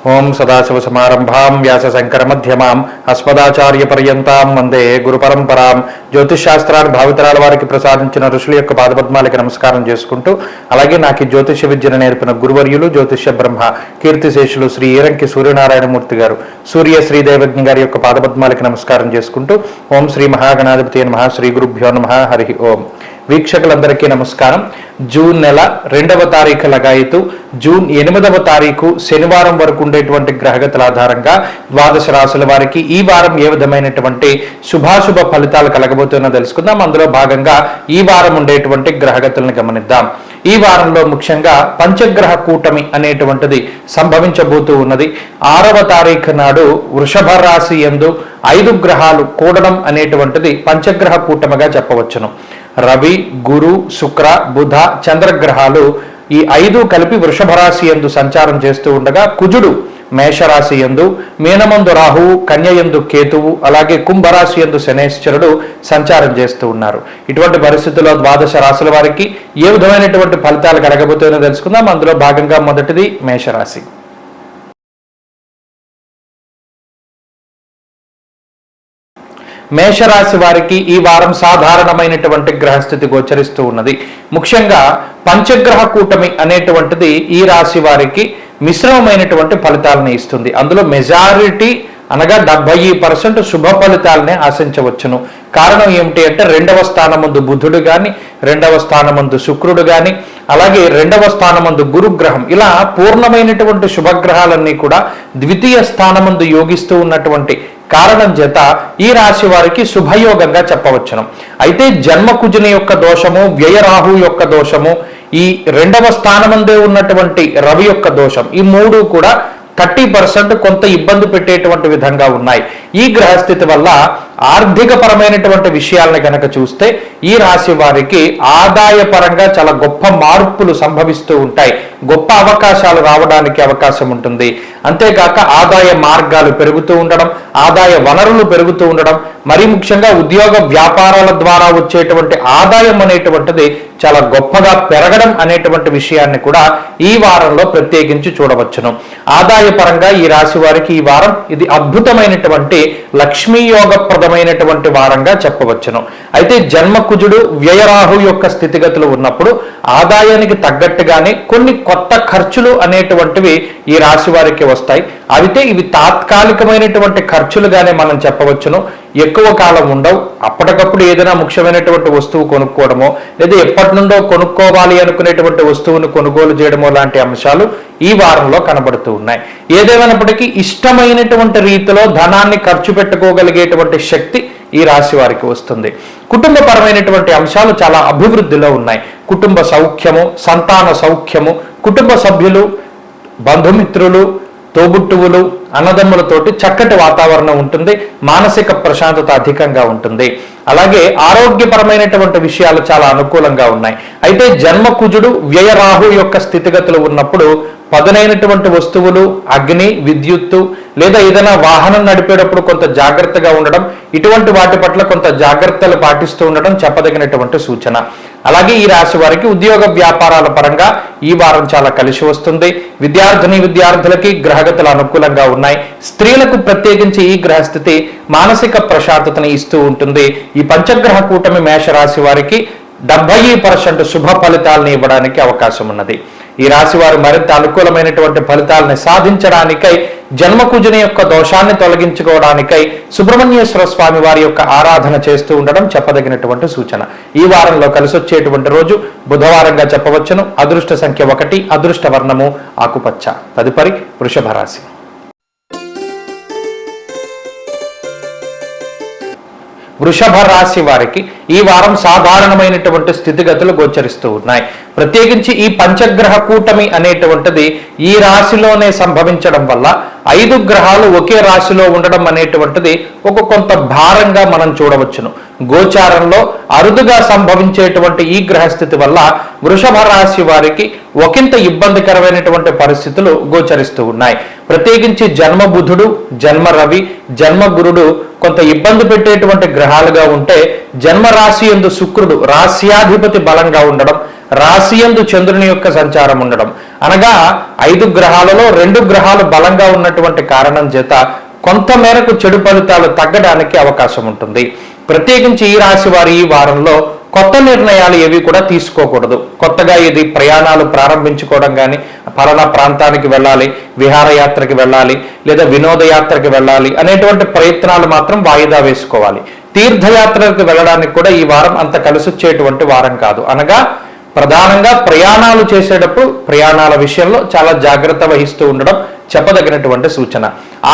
ఓం సదాశివసమారంభాం వ్యాసశంకరమధ్యమాం అస్మదాచార్యపర్యంతాం వందే గురుపరంపరాం. జ్యోతిషశాస్త్రాన్ని భావితరాల వారికి ప్రసాదించిన ఋషుల యొక్క పాదపద్మాలకి నమస్కారం చేసుకుంటూ, అలాగే నాకు జ్యోతిష విద్యను నేర్పిన గురువర్యులు జ్యోతిష బ్రహ్మ కీర్తిశేషులు శ్రీ ఈరంకి సూర్యనారాయణమూర్తి గారు సూర్య శ్రీదేవజ్ఞ గారి యొక్క పాదపద్మాలకి నమస్కారం చేసుకుంటూ, ఓం శ్రీ మహాగణాధిపతి నమః, శ్రీ గురుభ్యో నమః, హరి ఓం. వీక్షకులందరికీ నమస్కారం. జూన్ నెల 2వ తారీఖు లగాయతు జూన్ 8వ తారీఖు శనివారం వరకు ఉండేటువంటి గ్రహగతుల ఆధారంగా ద్వాదశ రాశుల వారికి ఈ వారం ఏ విధమైనటువంటి శుభాశుభ ఫలితాలు కలగబోతున్నా తెలుసుకుందాం. అందులో భాగంగా ఈ వారం ఉండేటువంటి గ్రహగతులను గమనిద్దాం. ఈ వారంలో ముఖ్యంగా పంచగ్రహ కూటమి అనేటువంటిది సంభవించబోతూ ఉన్నది. 6వ తారీఖు నాడు వృషభ రాశి యందు 5 గ్రహాలు కూడడం అనేటువంటిది పంచగ్రహ కూటమిగా చెప్పవచ్చును. రవి, గురు, శుక్ర, బుధ, చంద్రగ్రహాలు ఈ 5 కలిపి వృషభ రాశి యందు సంచారం చేస్తూ ఉండగా, కుజుడు మేషరాశి యందు, మీనమందు రాహువు, కన్యయందు కేతువు, అలాగే కుంభరాశి యందు శనేశ్వరుడు సంచారం చేస్తూ ఉన్నారు. ఇటువంటి పరిస్థితుల్లో ద్వాదశ రాశుల వారికి ఏ విధమైనటువంటి ఫలితాలు కలగబోతుందో తెలుసుకుందాం. అందులో భాగంగా మొదటిది మేషరాశి. మేషరాశి వారికి ఈ వారం సాధారణమైనటువంటి గ్రహస్థితి గోచరిస్తూ ఉన్నది. ముఖ్యంగా పంచగ్రహ కూటమి అనేటువంటిది ఈ రాశి వారికి మిశ్రమమైనటువంటి ఫలితాలను ఇస్తుంది. అందులో మెజారిటీ అనగా 70% శుభ ఫలితాలనే ఆశించవచ్చును. కారణం ఏమిటి అంటే 2వ స్థానమందు బుధుడు కానీ, 2వ స్థానమందు శుక్రుడు కానీ, అలాగే 2వ స్థానమందు గురుగ్రహం, ఇలా పూర్ణమైనటువంటి శుభగ్రహాలన్నీ కూడా ద్వితీయ స్థానమందు యోగిస్తూ ఉన్నటువంటి కారణం చేత ఈ రాశి వారికి శుభయోగంగా చెప్పవచ్చును. అయితే జన్మకుజుని యొక్క దోషము, వ్యయరాహు యొక్క దోషము, ఈ 2వ స్థానమందే ఉన్నటువంటి రవి యొక్క దోషం, ఈ 3 కూడా 30% కొంత ఇబ్బంది పెట్టేటువంటి విధంగా ఉన్నాయి. ఈ గ్రహస్థితి వల్ల ఆర్థిక పరమైనటువంటి విషయాలను కనుక చూస్తే ఈ రాశి వారికి ఆదాయపరంగా చాలా గొప్ప మార్పులు సంభవిస్తూ ఉంటాయి. గొప్ప అవకాశాలు రావడానికి అవకాశం ఉంటుంది. అంతేకాక ఆదాయ మార్గాలు పెరుగుతూ ఉండడం, ఆదాయ వనరులు పెరుగుతూ ఉండడం, మరి ముఖ్యంగా ఉద్యోగ వ్యాపారాల ద్వారా వచ్చేటువంటి ఆదాయం అనేటువంటిది చాలా గొప్పగా పెరగడం అనేటువంటి విషయాన్ని కూడా ఈ వారంలో ప్రత్యేకించి చూడవచ్చును. ఆదాయపరంగా ఈ రాశి వారికి ఈ వారం ఇది అద్భుతమైనటువంటి లక్ష్మీయోగప్రదమైనటువంటి వారంగా చెప్పవచ్చును. అయితే జన్మకుజుడు వ్యయరాహు యొక్క స్థితిగతులు ఉన్నప్పుడు ఆదాయానికి తగ్గట్టుగానే కొన్ని కొత్త ఖర్చులు అనేటువంటివి ఈ రాశి వారికి వస్తాయి. అయితే ఇవి తాత్కాలికమైనటువంటి ఖర్చులుగానే మనం చెప్పవచ్చును. ఎక్కువ కాలం ఉండవు. అప్పటికప్పుడు ఏదైనా ముఖ్యమైనటువంటి వస్తువు కొనుక్కోవడమో, లేదా ఎప్పటి నుండో కొనుక్కోవాలి అనుకునేటువంటి వస్తువును కొనుగోలు చేయడమో లాంటి అంశాలు ఈ వారంలో కనబడుతూ ఉన్నాయి. ఏదేమైనప్పటికీ ఇష్టమైనటువంటి రీతిలో ధనాన్ని ఖర్చు పెట్టుకోగలిగేటువంటి శక్తి ఈ రాశి వారికి వస్తుంది. కుటుంబపరమైనటువంటి అంశాలు చాలా అభివృద్ధిలో ఉన్నాయి. కుటుంబ సౌఖ్యము, సంతాన సౌఖ్యము, కుటుంబ సభ్యులు, బంధుమిత్రులు, తోబుట్టువులు, అన్నదమ్ములతోటి చక్కటి వాతావరణం ఉంటుంది. మానసిక ప్రశాంతత అధికంగా ఉంటుంది. అలాగే ఆరోగ్యపరమైనటువంటి విషయాలు చాలా అనుకూలంగా ఉన్నాయి. అయితే జన్మకుజుడు వ్యయరాహు యొక్క స్థితిగతులు ఉన్నప్పుడు పదునైనటువంటి వస్తువులు, అగ్ని, విద్యుత్తు, లేదా ఏదైనా వాహనం నడిపేటప్పుడు కొంత జాగ్రత్తగా ఉండడం, ఇటువంటి వాటి పట్ల కొంత జాగ్రత్తలు పాటిస్తూ ఉండడం చెప్పదగినటువంటి సూచన. అలాగే ఈ రాశి వారికి ఉద్యోగ వ్యాపారాల పరంగా ఈ వారం చాలా కలిసి వస్తుంది. విద్యార్థులకి గ్రహగతులు అనుకూలంగా ఉన్నాయి. స్త్రీలకు ప్రత్యేకించి ఈ గ్రహస్థితి మానసిక ప్రశాంతతని ఇస్తూ ఉంటుంది. ఈ పంచగ్రహ కూటమి మేషరాశి వారికి 70% శుభ ఫలితాలను ఇవ్వడానికి అవకాశం ఉన్నది. ఈ రాశి వారు మరింత అనుకూలమైనటువంటి ఫలితాలని సాధించడానికై, జన్మకుజుని యొక్క దోషాన్ని తొలగించుకోవడానికై సుబ్రహ్మణ్యేశ్వర స్వామి వారి యొక్క ఆరాధన చేస్తూ ఉండడం చెప్పదగినటువంటి సూచన. ఈ వారంలో కలిసి వచ్చేటువంటి రోజు బుధవారంగా చెప్పవచ్చును. అదృష్ట సంఖ్య 1, అదృష్ట వర్ణము ఆకుపచ్చ. తదుపరి వృషభ రాశి. వృషభ రాశి వారికి ఈ వారం సాధారణమైనటువంటి స్థితిగతులు గోచరిస్తూ ఉన్నాయి. ప్రత్యేకించి ఈ పంచగ్రహ కూటమి అనేటువంటిది ఈ రాశిలోనే సంభవించడం వల్ల 5 గ్రహాలు ఒకే రాశిలో ఉండడం అనేటువంటిది ఒక కొంత భారంగా మనం చూడవచ్చును. గోచారంలో అరుదుగా సంభవించేటువంటి ఈ గ్రహస్థితి వల్ల వృషభ రాశి వారికి ఒకంత ఇబ్బందికరమైనటువంటి పరిస్థితులు గోచరిస్తూ ఉన్నాయి. ప్రత్యేకించి జన్మ బుధుడు, జన్మ రవి, జన్మ గురుడు కొంత ఇబ్బంది పెట్టేటువంటి గ్రహాలుగా ఉంటే, జన్మ రాశి యందు శుక్రుడు రాశ్యాధిపతి బలంగా ఉండడం, రాశి యందు చంద్రుని యొక్క సంచారం ఉండడం, అనగా 5 గ్రహాలలో 2 గ్రహాలు బలంగా ఉన్నటువంటి కారణం చేత కొంత మేరకు చెడు ఫలితాలు తగ్గడానికి అవకాశం ఉంటుంది. ప్రత్యేకించి ఈ రాశి వారి ఈ వారంలో కొత్త నిర్ణయాలు ఏవి కూడా తీసుకోకూడదు. కొత్తగా ఇది ప్రయాణాలు ప్రారంభించుకోవడం కానీ, పలానా ప్రాంతానికి వెళ్ళాలి, విహారయాత్రకి వెళ్ళాలి, లేదా వినోదయాత్రకి వెళ్ళాలి అనేటువంటి ప్రయత్నాలు మాత్రం వాయిదా వేసుకోవాలి. తీర్థయాత్రలకు వెళ్ళడానికి కూడా ఈ వారం అంత కలిసొచ్చేటువంటి వారం కాదు. అనగా ప్రధానంగా ప్రయాణాలు చేసేటప్పుడు ప్రయాణాల విషయంలో చాలా జాగ్రత్త వహిస్తూ ఉండడం చెప్పదగినటువంటి సూచన.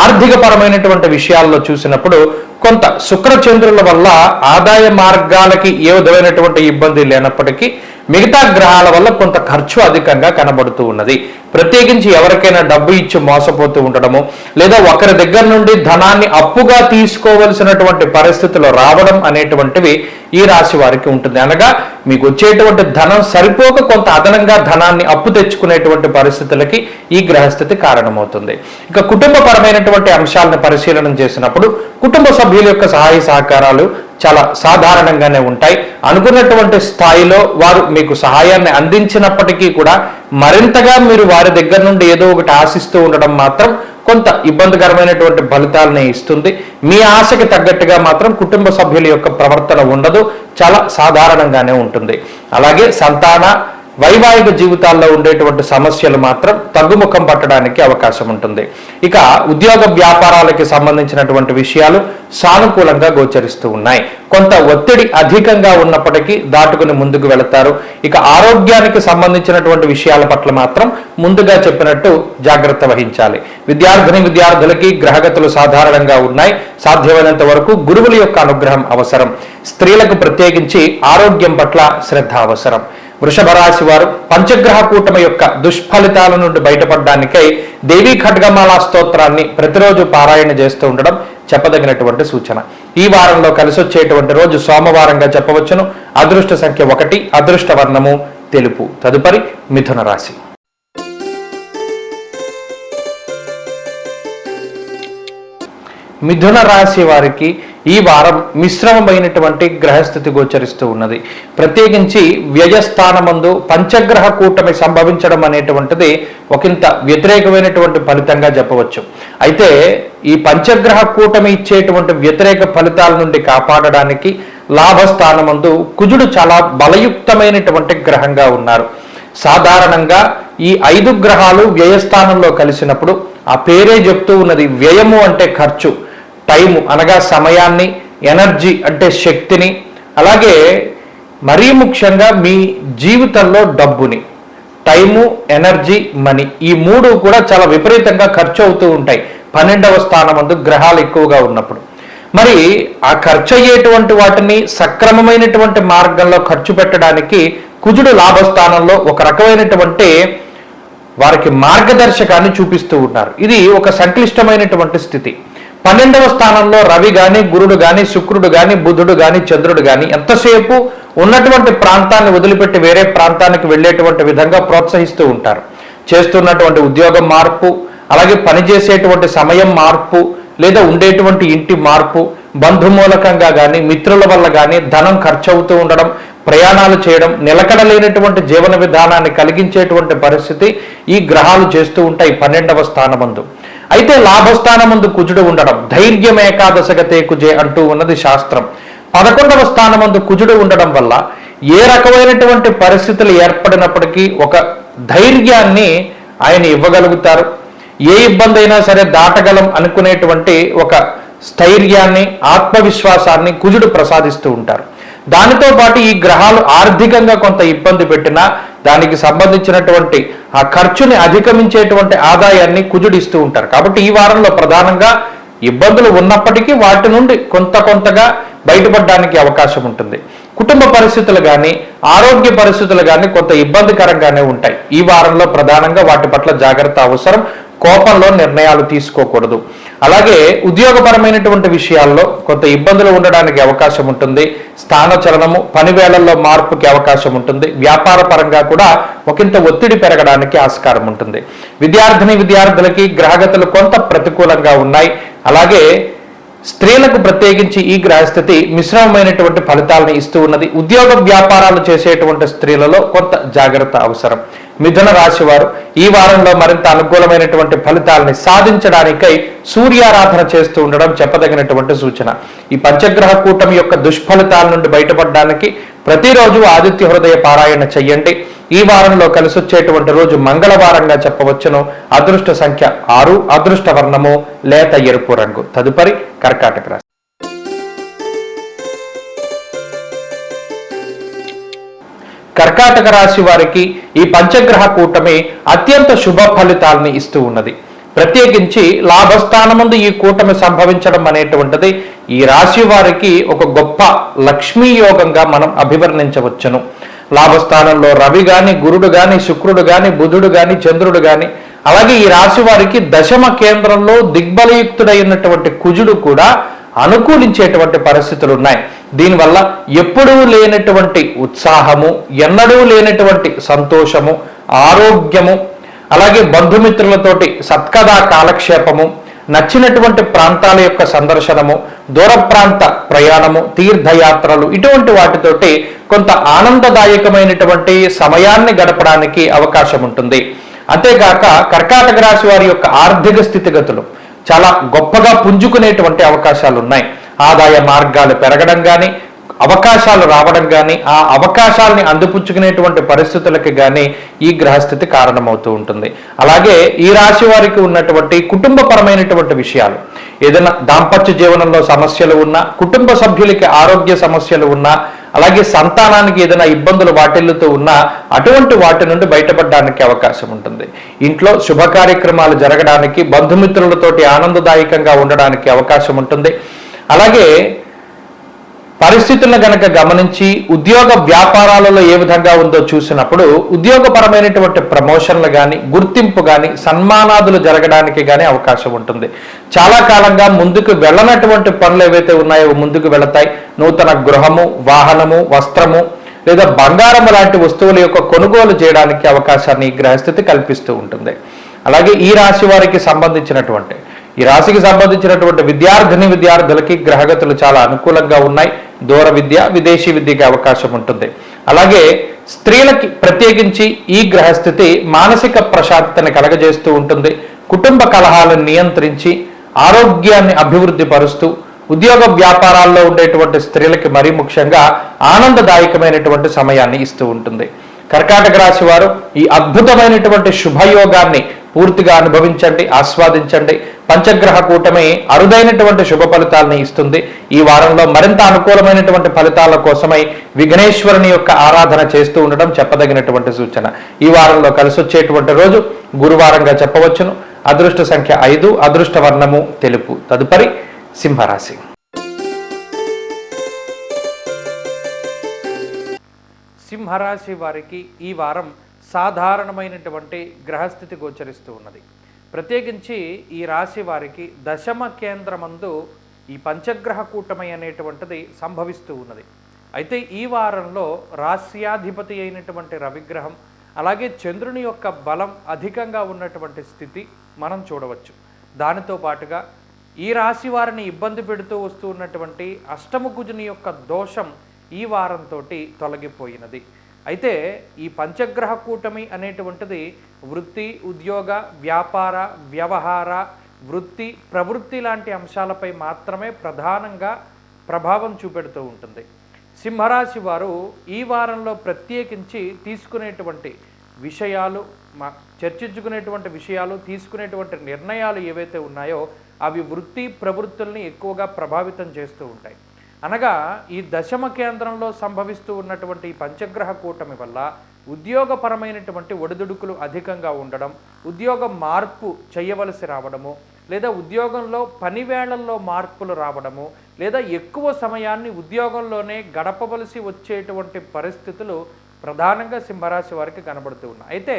ఆర్థిక పరమైనటువంటి విషయాల్లో చూసినప్పుడు కొంత శుక్రచంద్రుల వల్ల ఆదాయ మార్గాలకి ఏ విధమైనటువంటి ఇబ్బంది లేనప్పటికీ మిగతా గ్రహాల వల్ల కొంత ఖర్చు అధికంగా కనబడుతూ ఉన్నది. ప్రత్యేకించి ఎవరికైనా డబ్బు ఇచ్చి మోసపోతూ ఉండడము, లేదా ఒకరి దగ్గర నుండి ధనాన్ని అప్పుగా తీసుకోవలసినటువంటి పరిస్థితులు రావడం అనేటువంటివి ఈ రాశి వారికి ఉంటుంది. అనగా మీకు వచ్చేటువంటి ధనం సరిపోక కొంత అదనంగా ధనాన్ని అప్పు తెచ్చుకునేటువంటి పరిస్థితులకి ఈ గ్రహస్థితి కారణమవుతుంది. ఇక కుటుంబపరమైనటువంటి అంశాలను పరిశీలన చేసినప్పుడు కుటుంబ సభ్యుల యొక్క సహాయ సహకారాలు చాలా సాధారణంగానే ఉంటాయి. అనుకున్నటువంటి స్థాయిలో వారు మీకు సహాయాన్ని అందించినప్పటికీ కూడా మరింతగా మీరు వారి దగ్గర నుండి ఏదో ఒకటి ఆశిస్తూ ఉండడం మాత్రం కొంత ఇబ్బందికరమైనటువంటి ఫలితాలని ఇస్తుంది. మీ ఆశకి తగ్గట్టుగా మాత్రం కుటుంబ సభ్యుల యొక్క ప్రవర్తన ఉండదు, చాలా సాధారణంగానే ఉంటుంది. అలాగే సంతాన వైవాహిక జీవితాల్లో ఉండేటువంటి సమస్యలు మాత్రం తగ్గుముఖం పట్టడానికి అవకాశం ఉంటుంది. ఇక ఉద్యోగ వ్యాపారాలకి సంబంధించినటువంటి విషయాలు సానుకూలంగా గోచరిస్తూ ఉన్నాయి. కొంత ఒత్తిడి అధికంగా ఉన్నప్పటికీ దాటుకుని ముందుకు వెళతారు. ఇక ఆరోగ్యానికి సంబంధించినటువంటి విషయాల పట్ల మాత్రం ముందుగా చెప్పినట్టు జాగ్రత్త వహించాలి. విద్యార్థులకి గ్రహగతులు సాధారణంగా ఉన్నాయి. సాధ్యమైనంత వరకు గురువుల యొక్క అనుగ్రహం అవసరం. స్త్రీలకు ప్రత్యేకించి ఆరోగ్యం పట్ల శ్రద్ధ అవసరం. వృషభ రాశి వారు పంచగ్రహ కూటమి యొక్క దుష్ఫలితాల నుండి బయటపడడానికై దేవీ ఖడ్గమాల స్తోత్రాన్ని ప్రతిరోజు పారాయణ చేస్తూ ఉండడం చెప్పదగినటువంటి సూచన. ఈ వారంలో కలిసొచ్చేటువంటి రోజు సోమవారంగా చెప్పవచ్చును. అదృష్ట సంఖ్య 1, అదృష్ట వర్ణము తెలుపు. తదుపరి మిథున రాశి. మిథున రాశి వారికి ఈ వారం మిశ్రమమైనటువంటి గ్రహస్థితి గోచరిస్తూ ఉన్నది. ప్రత్యేకించి వ్యయస్థానమందు పంచగ్రహ కూటమి సంభవించడం అనేటువంటిది ఒకంత వ్యతిరేకమైనటువంటి ఫలితంగా చెప్పవచ్చు. అయితే ఈ పంచగ్రహ కూటమి ఇచ్చేటువంటి వ్యతిరేక ఫలితాల నుండి కాపాడడానికి లాభస్థానమందు కుజుడు చాలా బలయుక్తమైనటువంటి గ్రహంగా ఉన్నారు. సాధారణంగా ఈ 5 గ్రహాలు వ్యయస్థానంలో కలిసినప్పుడు ఆ పేరే చెప్తూ ఉన్నది. వ్యయము అంటే ఖర్చు, టైము అనగా సమయాన్ని, ఎనర్జీ అంటే శక్తిని, అలాగే మరీ ముఖ్యంగా మీ జీవితంలో డబ్బుని, టైము, ఎనర్జీ, మనీ, ఈ 3 కూడా చాలా విపరీతంగా ఖర్చు అవుతూ ఉంటాయి 12వ స్థానమందు గ్రహాలు ఎక్కువగా ఉన్నప్పుడు. మరి ఆ ఖర్చు అయ్యేటువంటి వాటిని సక్రమమైనటువంటి మార్గంలో ఖర్చు పెట్టడానికి కుజుడు లాభస్థానంలో ఒక రకమైనటువంటి వారికి మార్గదర్శకాన్ని చూపిస్తూ ఉన్నారు. ఇది ఒక సంక్లిష్టమైనటువంటి స్థితి. 12వ స్థానంలో రవి గాని, గురుడు గాని, శుక్రుడు గాని, బుధుడు గాని, చంద్రుడు గాని ఎంతసేపు ఉన్నటువంటి ప్రాంతాన్ని వదిలిపెట్టి వేరే ప్రాంతానికి వెళ్ళేటువంటి విధంగా ప్రోత్సహిస్తూ ఉంటారు. చేస్తున్నటువంటి ఉద్యోగం మార్పు, అలాగే పనిచేసేటువంటి సమయం మార్పు, లేదా ఉండేటువంటి ఇంటి మార్పు, బంధుమూలకంగా కానీ మిత్రుల వల్ల కానీ ధనం ఖర్చు అవుతూ ఉండడం, ప్రయాణాలు చేయడం, నిలకడలేనటువంటి జీవన విధానాన్ని కలిగించేటువంటి పరిస్థితి ఈ గ్రహాలు చేస్తూ ఉంటాయి 12వ స్థానమందు. అయితే లాభస్థానమందు కుజుడు ఉండడం ధైర్యం ఏకాదశగతే కుజే అంటూ ఉన్నది శాస్త్రం. 11వ స్థానమందు కుజుడు ఉండడం వల్ల ఏ రకమైనటువంటి పరిస్థితులు ఏర్పడినప్పటికీ ఒక ధైర్యాన్ని ఆయన ఇవ్వగలుగుతారు. ఏ ఇబ్బంది అయినా సరే దాటగలం అనుకునేటువంటి ఒక స్థైర్యాన్ని, ఆత్మవిశ్వాసాన్ని కుజుడు ప్రసాదిస్తూ ఉంటారు. దానితో పాటు ఈ గ్రహాలు ఆర్థికంగా కొంత ఇబ్బంది పెట్టినా దానికి సంబంధించినటువంటి ఆ ఖర్చుని అధిగమించేటువంటి ఆదాయాన్ని కుజుడు ఇస్తూ ఉంటారు. కాబట్టి ఈ వారంలో ప్రధానంగా ఇబ్బందులు ఉన్నప్పటికీ వాటి నుండి కొంతగా బయటపడడానికి అవకాశం ఉంటుంది. కుటుంబ పరిస్థితులు కానీ, ఆరోగ్య పరిస్థితులు కానీ కొంత ఇబ్బందికరంగానే ఉంటాయి. ఈ వారంలో ప్రధానంగా వాటి పట్ల జాగ్రత్త అవసరం. కోపంలో నిర్ణయాలు తీసుకోకూడదు. అలాగే ఉద్యోగపరమైనటువంటి విషయాల్లో కొంత ఇబ్బందులు ఉండడానికి అవకాశం ఉంటుంది. స్థానచలనము, పని వేళల్లో మార్పుకి అవకాశం ఉంటుంది. వ్యాపార పరంగా కూడా ఒకంత ఒత్తిడి పెరగడానికి ఆస్కారం ఉంటుంది. విద్యార్థులకి గ్రహగతులు కొంత ప్రతికూలంగా ఉన్నాయి. అలాగే స్త్రీలకు ప్రత్యేకించి ఈ గ్రహస్థితి మిశ్రమమైనటువంటి ఫలితాలను ఇస్తూ ఉన్నది. ఉద్యోగ వ్యాపారాలు చేసేటువంటి స్త్రీలలో కొంత జాగ్రత్త అవసరం. మిథున రాశి వారు ఈ వారంలో మరింత అనుకూలమైనటువంటి ఫలితాలని సాధించడానికై సూర్యారాధన చేస్తూ ఉండడం చెప్పదగినటువంటి సూచన. ఈ పంచగ్రహ కూటమి యొక్క దుష్ఫలితాల నుండి బయటపడడానికి ప్రతిరోజు ఆదిత్య హృదయ పారాయణ చెయ్యండి. ఈ వారంలో కలిసొచ్చేటువంటి రోజు మంగళవారంగా చెప్పవచ్చును. అదృష్ట సంఖ్య 6, అదృష్ట వర్ణము లేత ఎరుపు రంగు. తదుపరి కర్కాటక రాశి. కర్కాటక రాశి వారికి ఈ పంచగ్రహ కూటమి అత్యంత శుభ ఫలితాలని ఇస్తూ ఉన్నది. ప్రత్యేకించి లాభస్థానముందు ఈ కూటమి సంభవించడం అనేటువంటిది ఈ రాశి వారికి ఒక గొప్ప లక్ష్మీ యోగంగా మనం అభివర్ణించవచ్చును. లాభస్థానంలో రవి గాని, గురుడు గాని, శుక్రుడు గాని, బుధుడు గాని, చంద్రుడు గాని, అలాగే ఈ రాశి వారికి దశమ కేంద్రంలో దిగ్బలయుక్తుడైనటువంటి కుజుడు కూడా అనుకూలించేటువంటి పరిస్థితులు ఉన్నాయి. దీనివల్ల ఎప్పుడూ లేనటువంటి ఉత్సాహము, ఎన్నడూ లేనటువంటి సంతోషము, ఆరోగ్యము, అలాగే బంధుమిత్రులతోటి సత్కథా కాలక్షేపము, నచ్చినటువంటి ప్రాంతాల యొక్క సందర్శనము, దూర ప్రాంత ప్రయాణము, తీర్థయాత్రలు, ఇటువంటి వాటితోటి కొంత ఆనందదాయకమైనటువంటి సమయాన్ని గడపడానికి అవకాశం ఉంటుంది. అంతేగాక కర్కాటక రాశి వారి యొక్క ఆర్థిక స్థితిగతులు చాలా గొప్పగా పుంజుకునేటువంటి అవకాశాలు ఉన్నాయి. ఆదాయ మార్గాలు పెరగడం కానీ, అవకాశాలు రావడం కానీ, ఆ అవకాశాలని అందిపుచ్చుకునేటువంటి పరిస్థితులకి కానీ ఈ గ్రహస్థితి కారణమవుతూ ఉంటుంది. అలాగే ఈ రాశి వారికి ఉన్నటువంటి కుటుంబపరమైనటువంటి విషయాలు, ఏదైనా దాంపత్య జీవనంలో సమస్యలు ఉన్నా, కుటుంబ సభ్యులకి ఆరోగ్య సమస్యలు ఉన్నా, అలాగే సంతానానికి ఏదైనా ఇబ్బందులు వాటిల్లుతూ ఉన్నా అటువంటి వాటి నుండి బయటపడడానికి అవకాశం ఉంటుంది. ఇంట్లో శుభ కార్యక్రమాలు జరగడానికి, బంధుమిత్రులతోటి ఆనందదాయకంగా ఉండడానికి అవకాశం ఉంటుంది. అలాగే పరిస్థితులను గనక గమనించి ఉద్యోగ వ్యాపారాలలో ఏ విధంగా ఉందో చూసినప్పుడు ఉద్యోగపరమైనటువంటి ప్రమోషన్లు కానీ, గుర్తింపు కానీ, సన్మానాదులు జరగడానికి కానీ అవకాశం ఉంటుంది. చాలా కాలంగా ముందుకు వెళ్ళనటువంటి పనులు ఏవైతే ఉన్నాయో ముందుకు వెళతాయి. నూతన గృహము, వాహనము, వస్త్రము లేదా బంగారం లాంటి వస్తువుల యొక్క కొనుగోలు చేయడానికి అవకాశాన్ని ఈ గ్రహస్థితి కల్పిస్తూ ఉంటుంది. అలాగే ఈ రాశి వారికి సంబంధించినటువంటి ఈ రాశికి సంబంధించినటువంటి విద్యార్థులకి గ్రహగతులు చాలా అనుకూలంగా ఉన్నాయి. దూర విద్య, విదేశీ విద్యకి అవకాశం ఉంటుంది. అలాగే స్త్రీలకి ప్రత్యేకించి ఈ గ్రహస్థితి మానసిక ప్రశాంతతని కలగజేస్తూ ఉంటుంది. కుటుంబ కలహాలను నియంత్రించి ఆరోగ్యాన్ని అభివృద్ధి పరుస్తూ ఉద్యోగ వ్యాపారాల్లో ఉండేటువంటి స్త్రీలకి మరీ ముఖ్యంగా ఆనందదాయకమైనటువంటి సమయాన్ని ఇస్తూ ఉంటుంది. కర్కాటక రాశి వారు ఈ అద్భుతమైనటువంటి శుభయోగాన్ని పూర్తిగా అనుభవించండి, ఆస్వాదించండి. పంచగ్రహ కూటమి అరుదైనటువంటి శుభ ఫలితాలని ఇస్తుంది. ఈ వారంలో మరింత అనుకూలమైనటువంటి ఫలితాల కోసమై విఘ్నేశ్వరుని యొక్క ఆరాధన చేస్తూ ఉండడం చెప్పదగినటువంటి సూచన. ఈ వారంలో కలిసొచ్చేటువంటి రోజు గురువారంగా చెప్పవచ్చును. అదృష్ట సంఖ్య 5, అదృష్ట వర్ణము తెలుపు. తదుపరి సింహరాశి. సింహరాశి వారికి ఈ వారం సాధారణమైనటువంటి గ్రహస్థితి గోచరిస్తూ ఉన్నది. ప్రత్యేకించి ఈ రాశి వారికి దశమ కేంద్రమందు ఈ పంచగ్రహ కూటమి అనేటువంటిది సంభవిస్తూ ఉన్నది. అయితే ఈ వారంలో రాశ్యాధిపతి అయినటువంటి రవిగ్రహం, అలాగే చంద్రుని యొక్క బలం అధికంగా ఉన్నటువంటి స్థితి మనం చూడవచ్చు. దానితో పాటుగా ఈ రాశి వారిని ఇబ్బంది పెడుతూ వస్తూ ఉన్నటువంటి అష్టమ కుజుని యొక్క దోషం ఈ వారంతో తొలగిపోయినది. అయితే ఈ పంచగ్రహ కూటమి అనేటువంటిది వృత్తి, ఉద్యోగ, వ్యాపార, వ్యవహార, వృత్తి, ప్రవృత్తి లాంటి అంశాలపై మాత్రమే ప్రధానంగా ప్రభావం చూపెడుతూ ఉంటుంది. సింహరాశి వారు ఈ వారంలో ప్రత్యేకించి తీసుకునేటువంటి విషయాలు, చర్చించుకునేటువంటి విషయాలు, తీసుకునేటువంటి నిర్ణయాలు ఏవైతే ఉన్నాయో అవి వృత్తి, ప్రవృత్తుల్ని ఎక్కువగా ప్రభావితం చేస్తూ ఉంటాయి. అనగా ఈ దశమ కేంద్రంలో సంభవిస్తూ ఉన్నటువంటి ఈ పంచగ్రహ కూటమి వల్ల ఉద్యోగపరమైనటువంటి ఒడిదుడుకులు అధికంగా ఉండడం, ఉద్యోగ మార్పు చేయవలసి రావడము, లేదా ఉద్యోగంలో పని వేళల్లో మార్పులు రావడము, లేదా ఎక్కువ సమయాన్ని ఉద్యోగంలోనే గడపవలసి వచ్చేటువంటి పరిస్థితులు ప్రధానంగా సింహరాశి వారికి కనబడుతూ ఉన్నాయి. అయితే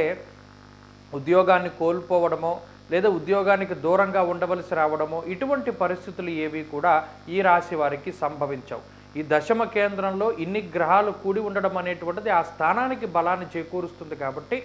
ఉద్యోగాన్ని కోల్పోవడమో లేదా ఉద్యోగానికి దూరంగా ఉండవలసి రావడమో ఇటువంటి పరిస్థితులు ఏవి కూడా ఈ రాశి వారికి సంభవించవు. ఈ దశమ కేంద్రంలో ఇన్ని గ్రహాలు కూడి ఉండడం అనేటువంటిది ఆ స్థానానికి బలాన్ని చేకూరుస్తుంది. కాబట్టి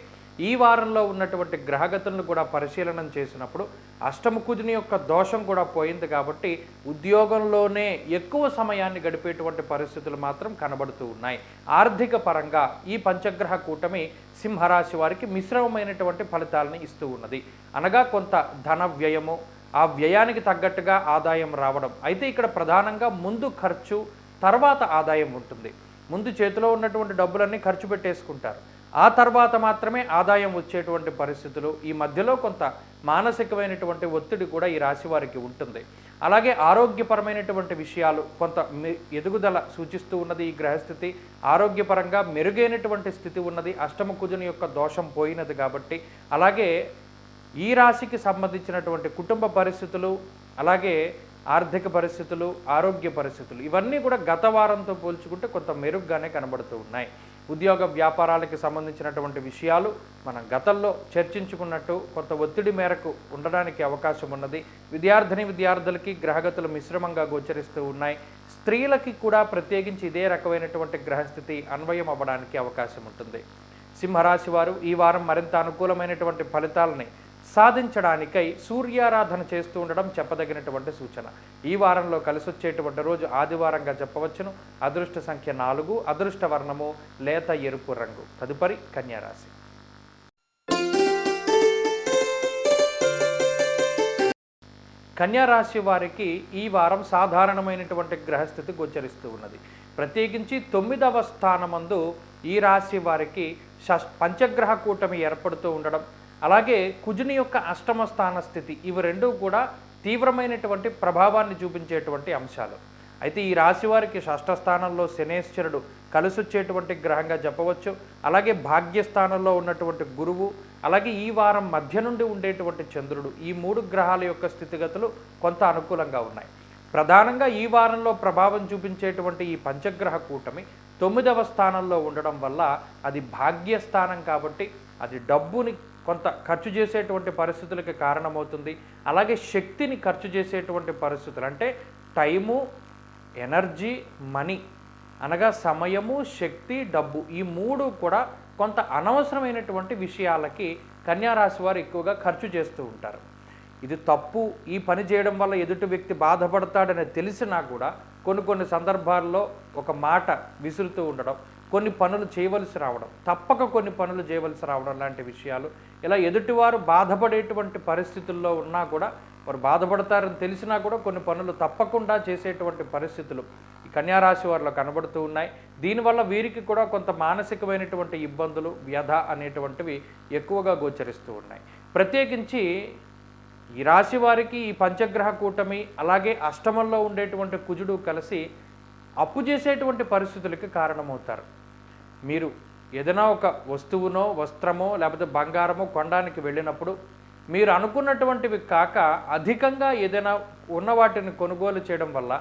ఈ వారంలో ఉన్నటువంటి గ్రహగతులను కూడా పరిశీలనం చేసినప్పుడు అష్టమ కుజుని యొక్క దోషం కూడా పోయింది కాబట్టి ఉద్యోగంలోనే ఎక్కువ సమయాన్ని గడిపేటువంటి పరిస్థితులు మాత్రం కనబడుతూ ఉన్నాయి. ఆర్థిక పరంగా ఈ పంచగ్రహ కూటమి సింహరాశి వారికి మిశ్రమమైనటువంటి ఫలితాలను ఇస్తూ ఉన్నది. అనగా కొంత ధన వ్యయము, ఆ వ్యయానికి తగ్గట్టుగా ఆదాయం రావడం. అయితే ఇక్కడ ప్రధానంగా ముందు ఖర్చు తర్వాత ఆదాయం ఉంటుంది. ముందు చేతిలో ఉన్నటువంటి డబ్బులన్నీ ఖర్చు పెట్టేసుకుంటారు, ఆ తర్వాత మాత్రమే ఆదాయం వచ్చేటువంటి పరిస్థితులు. ఈ మధ్యలో కొంత మానసికమైనటువంటి ఒత్తిడి కూడా ఈ రాశి వారికి ఉంటుంది. అలాగే ఆరోగ్యపరమైనటువంటి విషయాలు కొంత ఎదుగుదల సూచిస్తూ ఉన్నది ఈ గ్రహస్థితి. ఆరోగ్యపరంగా మెరుగైనటువంటి స్థితి ఉన్నది. అష్టమ కుజుని యొక్క దోషం పోయినది కాబట్టి. అలాగే ఈ రాశికి సంబంధించినటువంటి కుటుంబ పరిస్థితులు, అలాగే ఆర్థిక పరిస్థితులు, ఆరోగ్య పరిస్థితులు ఇవన్నీ కూడా గత వారంతో పోల్చుకుంటే కొంత మెరుగ్గానే కనబడుతూ ఉన్నాయి. ఉద్యోగ వ్యాపారాలకి సంబంధించినటువంటి విషయాలు మనం గతంలో చర్చించుకున్నట్టు కొంత ఒత్తిడి మేరకు ఉండడానికి అవకాశం ఉన్నది. విద్యార్థులకి గ్రహగతులు మిశ్రమంగా గోచరిస్తూ ఉన్నాయి. స్త్రీలకి కూడా ప్రత్యేకించి ఇదే రకమైనటువంటి గ్రహస్థితి అన్వయం అవ్వడానికి అవకాశం ఉంటుంది. సింహరాశి వారు ఈ వారం మరింత అనుకూలమైనటువంటి ఫలితాలని సాధించడానికై సూర్యారాధన చేస్తూ ఉండడం చెప్పదగినటువంటి సూచన. ఈ వారంలో కలిసొచ్చేటువంటి రోజు ఆదివారంగా చెప్పవచ్చును. అదృష్ట సంఖ్య 4, అదృష్ట వర్ణము లేత ఎరుపు రంగు. తదుపరి కన్యారాశి. కన్యారాశి వారికి ఈ వారం సాధారణమైనటువంటి గ్రహస్థితి గోచరిస్తూ ఉన్నది. ప్రత్యేకించి 9వ స్థానమందు ఈ రాశి వారికి పంచగ్రహ కూటమి ఏర్పడుతూ ఉండడం, అలాగే కుజుని యొక్క అష్టమ స్థాన స్థితి, ఇవి రెండూ కూడా తీవ్రమైనటువంటి ప్రభావాన్ని చూపించేటువంటి అంశాలు. అయితే ఈ రాశి వారికి షష్ఠ స్థానంలో శనేశ్వరుడు కలిసొచ్చేటువంటి గ్రహంగా చెప్పవచ్చు. అలాగే భాగ్యస్థానంలో ఉన్నటువంటి గురువు, అలాగే ఈ వారం మధ్య నుండి ఉండేటువంటి చంద్రుడు, ఈ 3 గ్రహాల యొక్క స్థితిగతులు కొంత అనుకూలంగా ఉన్నాయి. ప్రధానంగా ఈ వారంలో ప్రభావం చూపించేటువంటి ఈ పంచగ్రహ కూటమి 9వ స్థానంలో ఉండడం వల్ల అది భాగ్యస్థానం కాబట్టి అది డబ్బుని కొంత ఖర్చు చేసేటువంటి పరిస్థితులకి కారణమవుతుంది. అలాగే శక్తిని ఖర్చు చేసేటువంటి పరిస్థితులు అంటే టైము, ఎనర్జీ, మనీ అనగా సమయము, శక్తి, డబ్బు ఈ 3 కూడా కొంత అనవసరమైనటువంటి విషయాలకి కన్యారాశి వారు ఎక్కువగా ఖర్చు చేస్తూ ఉంటారు. ఇది తప్పు, ఈ పని చేయడం వల్ల ఎదుటి వ్యక్తి బాధపడతాడని తెలిసినా కూడా కొన్ని సందర్భాల్లో ఒక మాట విసురుతూ ఉండడం, కొన్ని పనులు చేయవలసి రావడం, తప్పక కొన్ని పనులు చేయవలసి రావడం లాంటి విషయాలు, ఇలా ఎదుటివారు బాధపడేటువంటి పరిస్థితుల్లో ఉన్నా కూడా, వారు బాధపడతారని తెలిసినా కూడా కొన్ని పనులు తప్పకుండా చేసేటువంటి పరిస్థితులు ఈ కన్యారాశి వారిలో కనబడుతూ ఉన్నాయి. దీనివల్ల వీరికి కూడా కొంత మానసికమైనటువంటి ఇబ్బందులు, వ్యధ అనేటువంటివి ఎక్కువగా గోచరిస్తూ ఉన్నాయి. ప్రత్యేకించి ఈ రాశి వారికి ఈ పంచగ్రహ కూటమి, అలాగే అష్టమంలో ఉండేటువంటి కుజుడు కలిసి అప్పు చేసేటువంటి పరిస్థితులకి కారణమవుతారు. మీరు ఏదైనా ఒక వస్తువునో, వస్త్రమో, లేకపోతే బంగారమో కొనడానికి వెళ్ళినప్పుడు మీరు అనుకున్నటువంటివి కాక అధికంగా ఏదైనా ఉన్న వాటిని కొనుగోలు చేయడం వల్ల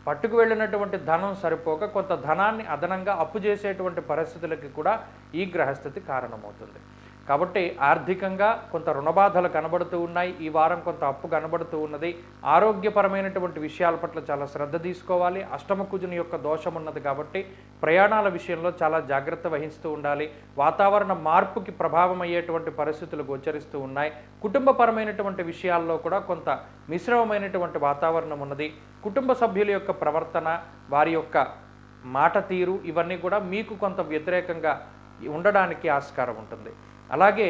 పట్టుకు వెళ్ళినటువంటి ధనం సరిపోక కొంత ధనాన్ని అదనంగా అప్పు చేసేటువంటి పరిస్థితులకి కూడా ఈ గ్రహస్థితి కారణమవుతుంది. కాబట్టి ఆర్థికంగా కొంత రుణబాధలు కనబడుతూ ఉన్నాయి. ఈ వారం కొంత అప్పు కనబడుతూ ఉన్నది. ఆరోగ్యపరమైనటువంటి విషయాల పట్ల చాలా శ్రద్ధ తీసుకోవాలి. అష్టమ కుజుని యొక్క దోషం ఉన్నది కాబట్టి ప్రయాణాల విషయంలో చాలా జాగ్రత్త వహిస్తూ ఉండాలి. వాతావరణ మార్పుకి ప్రభావం అయ్యేటువంటి పరిస్థితులు గోచరిస్తూ ఉన్నాయి. కుటుంబపరమైనటువంటి విషయాల్లో కూడా కొంత మిశ్రమమైనటువంటి వాతావరణం ఉన్నది. కుటుంబ సభ్యుల యొక్క ప్రవర్తన, వారి యొక్క మాట తీరు ఇవన్నీ కూడా మీకు కొంత వ్యతిరేకంగా ఉండడానికి ఆస్కారం ఉంటుంది. అలాగే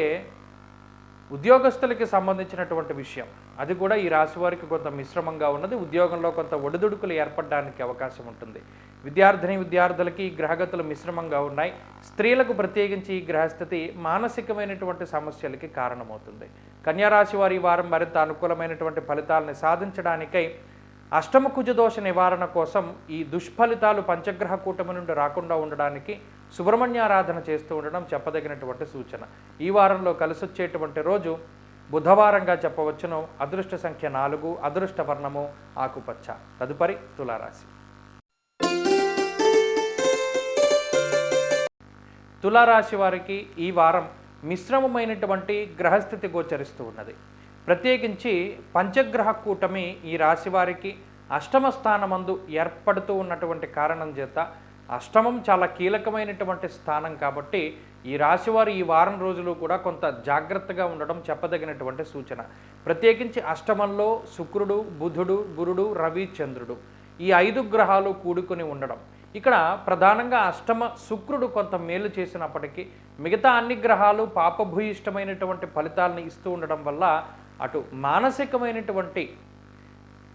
ఉద్యోగస్తులకి సంబంధించినటువంటి విషయం అది కూడా ఈ రాశి వారికి కొంత మిశ్రమంగా ఉన్నది. ఉద్యోగంలో కొంత ఒడిదుడుకులు ఏర్పడడానికి అవకాశం ఉంటుంది. విద్యార్థులకి ఈ గ్రహగతులు మిశ్రమంగా ఉన్నాయి. స్త్రీలకు ప్రత్యేకించి ఈ గ్రహస్థితి మానసికమైనటువంటి సమస్యలకి కారణమవుతుంది. కన్యారాశి వారి వారం మరింత అనుకూలమైనటువంటి ఫలితాలను సాధించడానికై అష్టమ కుజ దోష నివారణ కోసం ఈ దుష్ఫలితాలు పంచగ్రహ కూటమి నుండి రాకుండా ఉండడానికి సుబ్రహ్మణ్యారాధన చేస్తూ ఉండడం చెప్పదగినటువంటి సూచన. ఈ వారంలో కలిసొచ్చేటువంటి రోజు బుధవారంగా చెప్పవచ్చును. అదృష్ట సంఖ్య 4, అదృష్ట వర్ణము ఆకుపచ్చ. తదుపరి తులారాశి. తులారాశి వారికి ఈ వారం మిశ్రమమైనటువంటి గ్రహస్థితి గోచరిస్తూ ఉన్నది. ప్రత్యేకించి పంచగ్రహ కూటమి ఈ రాశి వారికి అష్టమ స్థానమందు ఏర్పడుతూ ఉన్నటువంటి కారణం చేత, అష్టమం చాలా కీలకమైనటువంటి స్థానం కాబట్టి ఈ రాశివారు ఈ వారం రోజులు కూడా కొంత జాగ్రత్తగా ఉండడం చెప్పదగినటువంటి సూచన. ప్రత్యేకించి అష్టమంలో శుక్రుడు, బుధుడు, గురుడు, రవి, చంద్రుడు ఈ 5 గ్రహాలు కూడుకుని ఉండడం. ఇక్కడ ప్రధానంగా అష్టమ శుక్రుడు కొంత మేలు చేసినప్పటికీ మిగతా అన్ని గ్రహాలు పాపభూయిష్టమైనటువంటి ఫలితాలను ఇస్తూ ఉండడం వల్ల అటు మానసికమైనటువంటి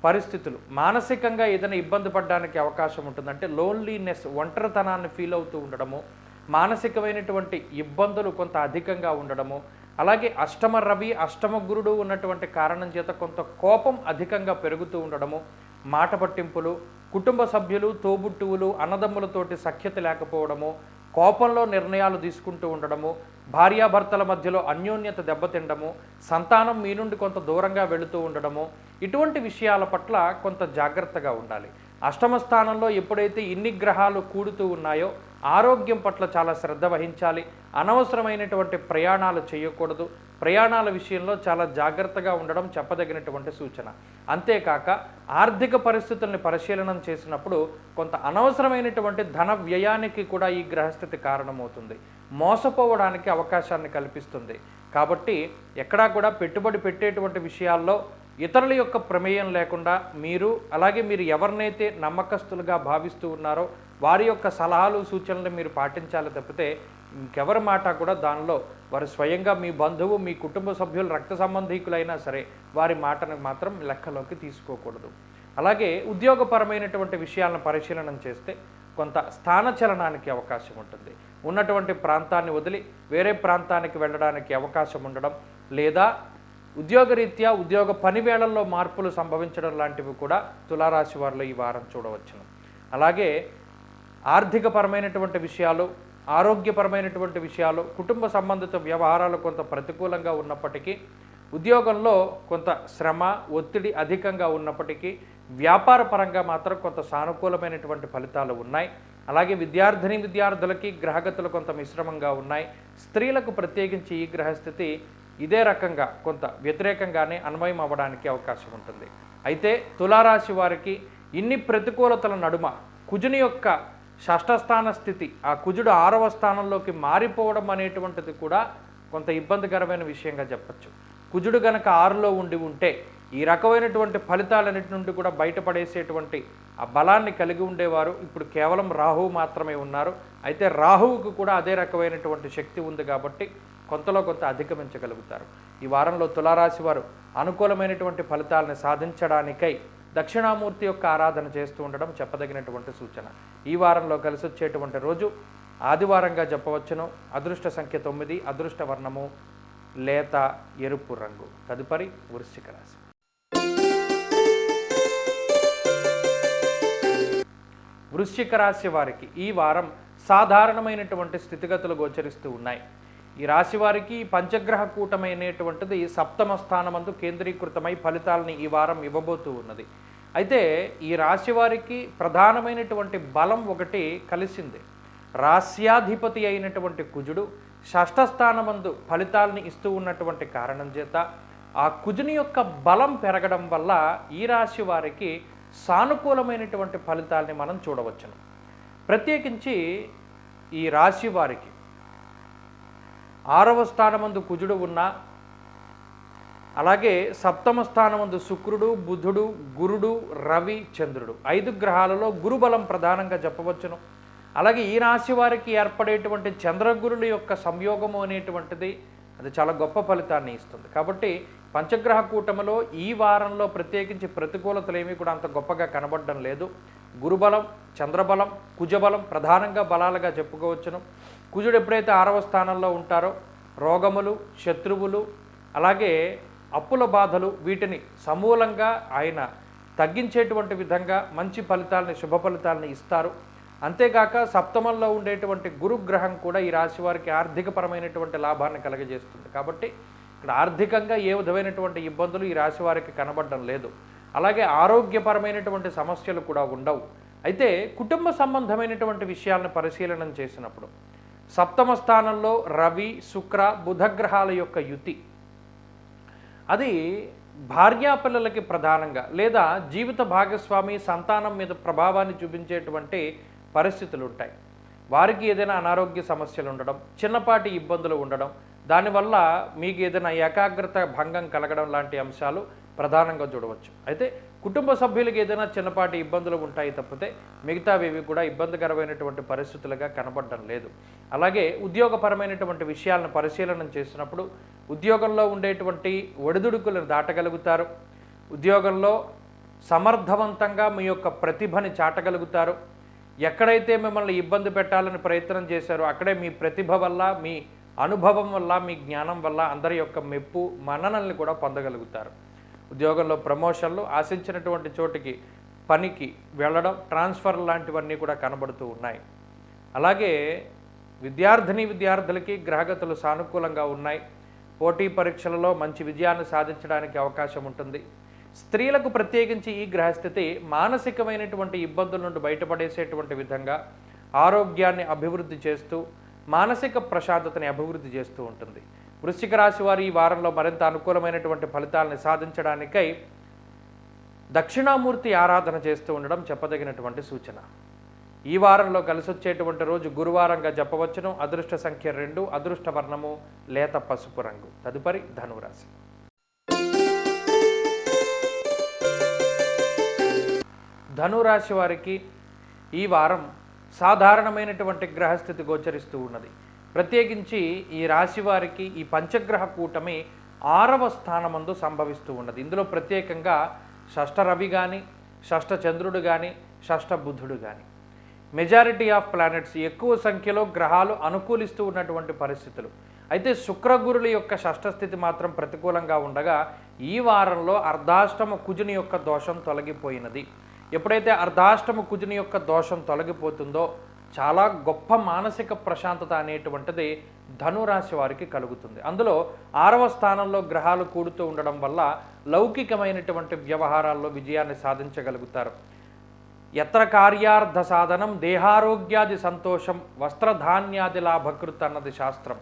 పరిస్థితులు, మానసికంగా ఏదైనా ఇబ్బంది పడడానికి అవకాశం ఉంటుంది. అంటే లోన్లీనెస్, ఒంటరితనాన్ని ఫీల్ అవుతూ ఉండడము, మానసికమైనటువంటి ఇబ్బందులు కొంత అధికంగా ఉండడము, అలాగే అష్టమ రవి, అష్టమ గురుడు ఉన్నటువంటి కారణం చేత కొంత కోపం అధికంగా పెరుగుతూ ఉండడము, మాట పట్టింపులు, కుటుంబ సభ్యులు, తోబుట్టువులు, అన్నదమ్ములతోటి సఖ్యత లేకపోవడము, కోపంలో నిర్ణయాలు తీసుకుంటూ ఉండడము, భార్యాభర్తల మధ్యలో అన్యోన్యత దెబ్బతిండము, సంతానం మీ నుండి కొంత దూరంగా వెళుతూ ఉండడము, ఇటువంటి విషయాల పట్ల కొంత జాగ్రత్తగా ఉండాలి. అష్టమ స్థానంలో ఎప్పుడైతే ఇన్ని గ్రహాలు కూడుతూ ఉన్నాయో ఆరోగ్యం పట్ల చాలా శ్రద్ధ వహించాలి. అనవసరమైనటువంటి ప్రయాణాలు చేయకూడదు. ప్రయాణాల విషయంలో చాలా జాగ్రత్తగా ఉండడం చెప్పదగినటువంటి సూచన. అంతేకాక ఆర్థిక పరిస్థితుల్ని పరిశీలనం చేసినప్పుడు కొంత అనవసరమైనటువంటి ధన వ్యయానికి కూడా ఈ గ్రహస్థితి కారణమవుతుంది. మోసపోవడానికి అవకాశాన్ని కల్పిస్తుంది. కాబట్టి ఎక్కడా కూడా పెట్టుబడి పెట్టేటువంటి విషయాల్లో ఇతరుల యొక్క ప్రమేయం లేకుండా అలాగే మీరు ఎవరినైతే నమ్మకస్తులుగా భావిస్తూ ఉన్నారో వారి యొక్క సలహాలు, సూచనలు మీరు పాటించాలి తప్పితే ఇంకెవరి మాట కూడా దానిలో వారు స్వయంగా మీ బంధువు, మీ కుటుంబ సభ్యులు, రక్త సంబంధీకులైనా సరే వారి మాటను మాత్రం లెక్కలోకి తీసుకోకూడదు. అలాగే ఉద్యోగపరమైనటువంటి విషయాలను పరిశీలన చేస్తే కొంత స్థానచలనానికి అవకాశం ఉంటుంది. ఉన్నటువంటి ప్రాంతాన్ని వదిలి వేరే ప్రాంతానికి వెళ్ళడానికి అవకాశం ఉండడం, లేదా ఉద్యోగరీత్యా ఉద్యోగ పనివేళల్లో మార్పులు సంభవించడం లాంటివి కూడా తులారాశి వారిలో ఈ వారం చూడవచ్చును. అలాగే ఆర్థికపరమైనటువంటి విషయాలు, ఆరోగ్యపరమైనటువంటి విషయాలు, కుటుంబ సంబంధిత వ్యవహారాలు కొంత ప్రతికూలంగా ఉన్నప్పటికీ, ఉద్యోగంలో కొంత శ్రమ, ఒత్తిడి అధికంగా ఉన్నప్పటికీ, వ్యాపార పరంగా మాత్రం కొంత సానుకూలమైనటువంటి ఫలితాలు ఉన్నాయి. అలాగే విద్యార్థులకి గ్రహగతులు కొంత మిశ్రమంగా ఉన్నాయి. స్త్రీలకు ప్రత్యేకించి ఈ గ్రహస్థితి ఇదే రకంగా కొంత వ్యతిరేకంగానే అన్వయం అవ్వడానికి అవకాశం ఉంటుంది. అయితే తులారాశి వారికి ఇన్ని ప్రతికూలతల నడుమ కుజుని యొక్క షష్ఠస్థాన స్థితి, ఆ కుజుడు 6వ స్థానంలోకి మారిపోవడం అనేటువంటిది కూడా కొంత ఇబ్బందికరమైన విషయంగా చెప్పచ్చు. కుజుడు గనక 6లో ఉంటే ఈ రకమైనటువంటి ఫలితాలన్నిటి నుండి కూడా బయటపడేసేటువంటి ఆ బలాన్ని కలిగి ఉండేవారు ఇప్పుడు కేవలం రాహువు మాత్రమే ఉన్నారు. అయితే రాహువుకు కూడా అదే రకమైనటువంటి శక్తి ఉంది కాబట్టి కొంతలో కొంత అధిగమించగలుగుతారు. ఈ వారంలో తులారాశి వారు అనుకూలమైనటువంటి ఫలితాలను సాధించడానికై దక్షిణామూర్తి యొక్క ఆరాధన చేస్తూ ఉండడం చెప్పదగినటువంటి సూచన. ఈ వారంలో కలిసి వచ్చేటువంటి రోజు ఆదివారంగా చెప్పవచ్చును. అదృష్ట సంఖ్య 9, అదృష్ట వర్ణము లేత ఎరుపు రంగు. తదుపరి వృశ్చిక రాశి. వృశ్చిక రాశి వారికి ఈ వారం సాధారణమైనటువంటి స్థితిగతులు గోచరిస్తూ ఉన్నాయి. ఈ రాశి వారికి పంచగ్రహ కూటమైనటువంటిది 7వ స్థానమందు కేంద్రీకృతమై ఫలితాలని ఈ వారం ఇవ్వబోతూ ఉన్నది. అయితే ఈ రాశి వారికి ప్రధానమైనటువంటి బలం ఒకటి కలిసింది. రాస్యాధిపతి అయినటువంటి కుజుడు షష్ఠ స్థానమందు ఫలితాలని ఇస్తూ ఉన్నటువంటి కారణం చేత ఆ కుజుని యొక్క బలం పెరగడం వల్ల ఈ రాశి వారికి సానుకూలమైనటువంటి ఫలితాలని మనం చూడవచ్చును. ప్రత్యేకించి ఈ రాశి వారికి 6వ స్థానమందు కుజుడు ఉన్నా, అలాగే 7వ స్థానమందు శుక్రుడు, బుధుడు, గురుడు, రవి, చంద్రుడు 5 గ్రహాలలో గురుబలం ప్రధానంగా చెప్పవచ్చును. అలాగే ఈ రాశి వారికి ఏర్పడేటువంటి చంద్రగురుల యొక్క సంయోగము అనేటువంటిది అది చాలా గొప్ప ఫలితాన్ని ఇస్తుంది. కాబట్టి పంచగ్రహ కూటమిలో ఈ వారంలో ప్రత్యేకించి ప్రతికూలతలు ఏమీ కూడా అంత గొప్పగా కనబడడం లేదు. గురుబలం, చంద్రబలం, కుజబలం ప్రధానంగా బలాలుగా చెప్పుకోవచ్చును. కుజుడు ఎప్పుడైతే 6వ స్థానంలో ఉంటారో రోగములు, శత్రువులు, అలాగే అప్పుల బాధలు వీటిని సమూలంగా ఆయన తగ్గించేటువంటి విధంగా మంచి ఫలితాలని, శుభ ఫలితాలని ఇస్తారు. అంతేకాక 7వ ఉండేటువంటి గురుగ్రహం కూడా ఈ రాశి వారికి ఆర్థికపరమైనటువంటి లాభాన్ని కలగజేస్తుంది. కాబట్టి ఇక్కడ ఆర్థికంగా ఏ విధమైనటువంటి ఇబ్బందులు ఈ రాశి వారికి కనబడడం లేదు. అలాగే ఆరోగ్యపరమైనటువంటి సమస్యలు కూడా ఉండవు. అయితే కుటుంబ సంబంధమైనటువంటి విషయాలను పరిశీలన చేసినప్పుడు 7వ స్థానంలో రవి, శుక్ర, బుధగ్రహాల యొక్క యుతి అది భార్యాపిల్లలకి ప్రధానంగా లేదా జీవిత భాగస్వామి సంతానం మీద ప్రభావాన్ని చూపించేటువంటి పరిస్థితులు ఉంటాయి. వారికి ఏదైనా అనారోగ్య సమస్యలు ఉండడం, చిన్నపాటి ఇబ్బందులు ఉండడం, దానివల్ల మీకు ఏదైనా ఏకాగ్రత భంగం కలగడం లాంటి అంశాలు ప్రధానంగా చూడవచ్చు. అయితే కుటుంబ సభ్యులకి ఏదైనా చిన్నపాటి ఇబ్బందులు ఉంటాయి తప్పితే మిగతావేవి కూడా ఇబ్బందికరమైనటువంటి పరిస్థితులుగా కనబడడం లేదు. అలాగే ఉద్యోగపరమైనటువంటి విషయాలను పరిశీలన చేసినప్పుడు ఉద్యోగంలో ఉండేటువంటి ఒడిదుడుకులను దాటగలుగుతారు. ఉద్యోగంలో సమర్థవంతంగా మీ యొక్క ప్రతిభని చాటగలుగుతారు. ఎక్కడైతే మిమ్మల్ని ఇబ్బంది పెట్టాలని ప్రయత్నం చేశారో అక్కడే మీ ప్రతిభ వల్ల, మీ అనుభవం వల్ల, మీ జ్ఞానం వల్ల అందరి యొక్క మెప్పు మన్ననల్ని కూడా పొందగలుగుతారు. ఉద్యోగంలో ప్రమోషన్లు, ఆశించినటువంటి చోటికి పనికి వెళ్ళడం, ట్రాన్స్ఫర్ లాంటివన్నీ కూడా కనబడుతూ ఉన్నాయి. అలాగే విద్యార్థులకి గ్రహగతులు సానుకూలంగా ఉన్నాయి. పోటీ పరీక్షలలో మంచి విజయాన్ని సాధించడానికి అవకాశం ఉంటుంది. స్త్రీలకు ప్రత్యేకించి ఈ గ్రహస్థితి మానసికమైనటువంటి ఇబ్బందుల నుండి బయటపడేసేటువంటి విధంగా ఆరోగ్యాన్ని అభివృద్ధి చేస్తూ మానసిక ప్రశాంతతని అభివృద్ధి చేస్తూ ఉంటుంది. వృశ్చిక రాశి వారు ఈ వారంలో మరింత అనుకూలమైనటువంటి ఫలితాలను సాధించడానికై దక్షిణామూర్తి ఆరాధన చేస్తూ ఉండడం చెప్పదగినటువంటి సూచన. ఈ వారంలో కలిసొచ్చేటువంటి రోజు గురువారంగా చెప్పవచ్చును. అదృష్ట సంఖ్య 2, అదృష్ట వర్ణము లేత పసుపు రంగు. తదుపరి ధనురాశి. ధనురాశి వారికి ఈ వారం సాధారణమైనటువంటి గ్రహస్థితి గోచరిస్తూ ఉన్నది. ప్రత్యేకించి ఈ రాశి వారికి ఈ పంచగ్రహ కూటమి 6వ స్థానమందు సంభవిస్తూ ఉన్నది. ఇందులో ప్రత్యేకంగా షష్ఠ రవి కానీ, షష్ఠ చంద్రుడు కానీ, షష్ఠ బుధుడు కానీ, మెజారిటీ ఆఫ్ ప్లానెట్స్, ఎక్కువ సంఖ్యలో గ్రహాలు అనుకూలిస్తూ ఉన్నటువంటి పరిస్థితులు. అయితే శుక్రగురుల యొక్క షష్ఠస్థితి మాత్రం ప్రతికూలంగా ఉండగా ఈ వారంలో అర్ధాష్టమ కుజుని యొక్క దోషం తొలగిపోయినది. ఎప్పుడైతే అర్ధాష్టమ కుజుని యొక్క దోషం తొలగిపోతుందో చాలా గొప్ప మానసిక ప్రశాంతత అనేటువంటిది ధనురాశి వారికి కలుగుతుంది. అందులో 6వ స్థానంలో గ్రహాలు కూడుతూ ఉండడం వల్ల లౌకికమైనటువంటి వ్యవహారాల్లో విజయాన్ని సాధించగలుగుతారు. యత్ర కార్యార్థ సాధనం దేహారోగ్యాది సంతోషం వస్త్రధాన్యాది లాభకృత్ అన్నది శాస్త్రం.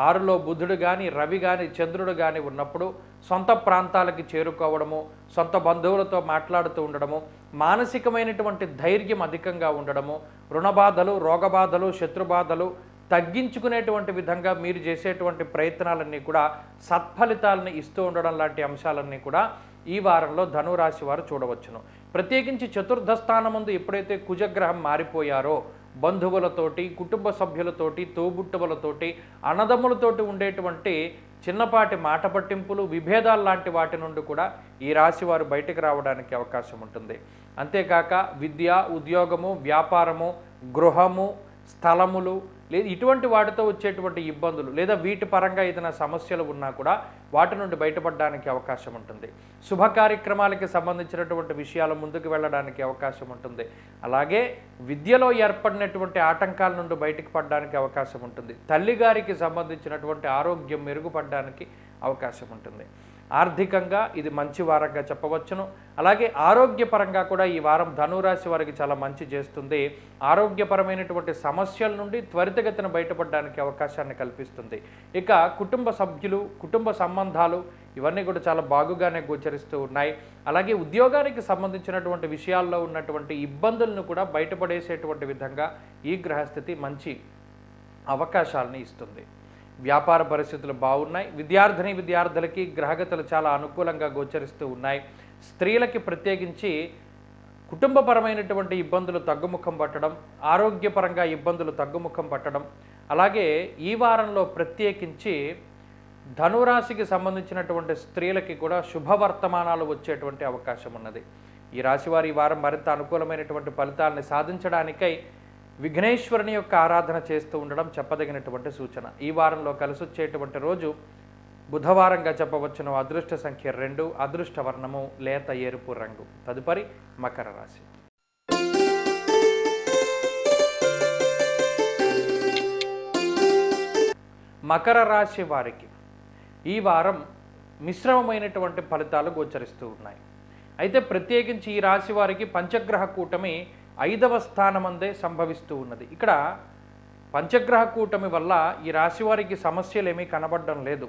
6లో బుధుడు కానీ, రవి కానీ, చంద్రుడు కానీ ఉన్నప్పుడు సొంత ప్రాంతాలకి చేరుకోవడము, సొంత బంధువులతో మాట్లాడుతూ ఉండడము, మానసికమైనటువంటి ధైర్యం అధికంగా ఉండడము, రుణబాధలు, రోగబాధలు, శత్రుబాధలు తగ్గించుకునేటువంటి విధంగా మీరు చేసేటువంటి ప్రయత్నాలన్నీ కూడా సత్ఫలితాలను ఇస్తూ ఉండడం లాంటి అంశాలన్నీ కూడా ఈ వారంలో ధనురాశి వారు చూడవచ్చును. ప్రత్యేకించి చతుర్థ స్థానమందు ఎప్పుడైతే కుజగ్రహం మారిపోయారో బంధువులతోటి, కుటుంబ సభ్యులతోటి, తోబుట్టువులతోటి, అన్నదమ్ములతోటి ఉండేటువంటి చిన్నపాటి మాట పట్టింపులు, విభేదాలు లాంటి వాటి నుండి కూడా ఈ రాశి వారు బయటకు రావడానికి అవకాశం ఉంటుంది. అంతేకాక విద్య, ఉద్యోగము, వ్యాపారము, గృహము, స్థలములు లేదా ఇటువంటి వాటితో వచ్చేటువంటి ఇబ్బందులు లేదా వీటి పరంగా ఏదైనా సమస్యలు ఉన్నా కూడా వాటి నుండి బయటపడడానికి అవకాశం ఉంటుంది. శుభ కార్యక్రమాలకి సంబంధించినటువంటి విషయాలు ముందుకు వెళ్ళడానికి అవకాశం ఉంటుంది. అలాగే విద్యలో ఏర్పడినటువంటి ఆటంకాల నుండి బయటకు పడడానికి అవకాశం ఉంటుంది. తల్లిగారికి సంబంధించినటువంటి ఆరోగ్యం మెరుగుపడడానికి అవకాశం ఉంటుంది. ఆర్థికంగా ఇది మంచి వారంగా చెప్పవచ్చును. అలాగే ఆరోగ్యపరంగా కూడా ఈ వారం ధనురాశి వారికి చాలా మంచి చేస్తుంది. ఆరోగ్యపరమైనటువంటి సమస్యల నుండి త్వరితగతిన బయటపడడానికి అవకాశాన్ని కల్పిస్తుంది. ఇక కుటుంబ సభ్యులు, కుటుంబ సంబంధాలు ఇవన్నీ కూడా చాలా బాగుగానే గోచరిస్తూ ఉన్నాయి. అలాగే ఉద్యోగానికి సంబంధించినటువంటి విషయాల్లో ఉన్నటువంటి ఇబ్బందులను కూడా బయటపడేసేటువంటి విధంగా ఈ గ్రహస్థితి మంచి అవకాశాలని ఇస్తుంది. వ్యాపార పరిస్థితులు బాగున్నాయి. విద్యార్థులకి గ్రహగతులు చాలా అనుకూలంగా గోచరిస్తూ ఉన్నాయి. స్త్రీలకి ప్రత్యేకించి కుటుంబపరమైనటువంటి ఇబ్బందులు తగ్గుముఖం పట్టడం, ఆరోగ్యపరంగా ఇబ్బందులు తగ్గుముఖం పట్టడం, అలాగే ఈ వారంలో ప్రత్యేకించి ధనురాశికి సంబంధించినటువంటి స్త్రీలకి కూడా శుభవర్తమానాలు వచ్చేటువంటి అవకాశం ఉన్నది. ఈ రాశివారి ఈ వారం మరింత అనుకూలమైనటువంటి ఫలితాలని సాధించడానికై విఘ్నేశ్వరుని యొక్క ఆరాధన చేస్తూ ఉండడం చెప్పదగినటువంటి సూచన. ఈ వారంలో కలిసొచ్చేటువంటి రోజు బుధవారంగా చెప్పవచ్చును. అదృష్ట సంఖ్య 2, అదృష్ట వర్ణము లేత ఎరుపు రంగు. తదుపరి మకర రాశి. మకర రాశి వారికి ఈ వారం మిశ్రమమైనటువంటి ఫలితాలు గోచరిస్తూ ఉన్నాయి. అయితే ప్రత్యేకించి ఈ రాశి వారికి పంచగ్రహ కూటమి 5వ స్థానమందే సంభవిస్తూ ఉన్నది. ఇక్కడ పంచగ్రహ కూటమి వల్ల ఈ రాశి వారికి సమస్యలు ఏమీ కనబడడం లేదు.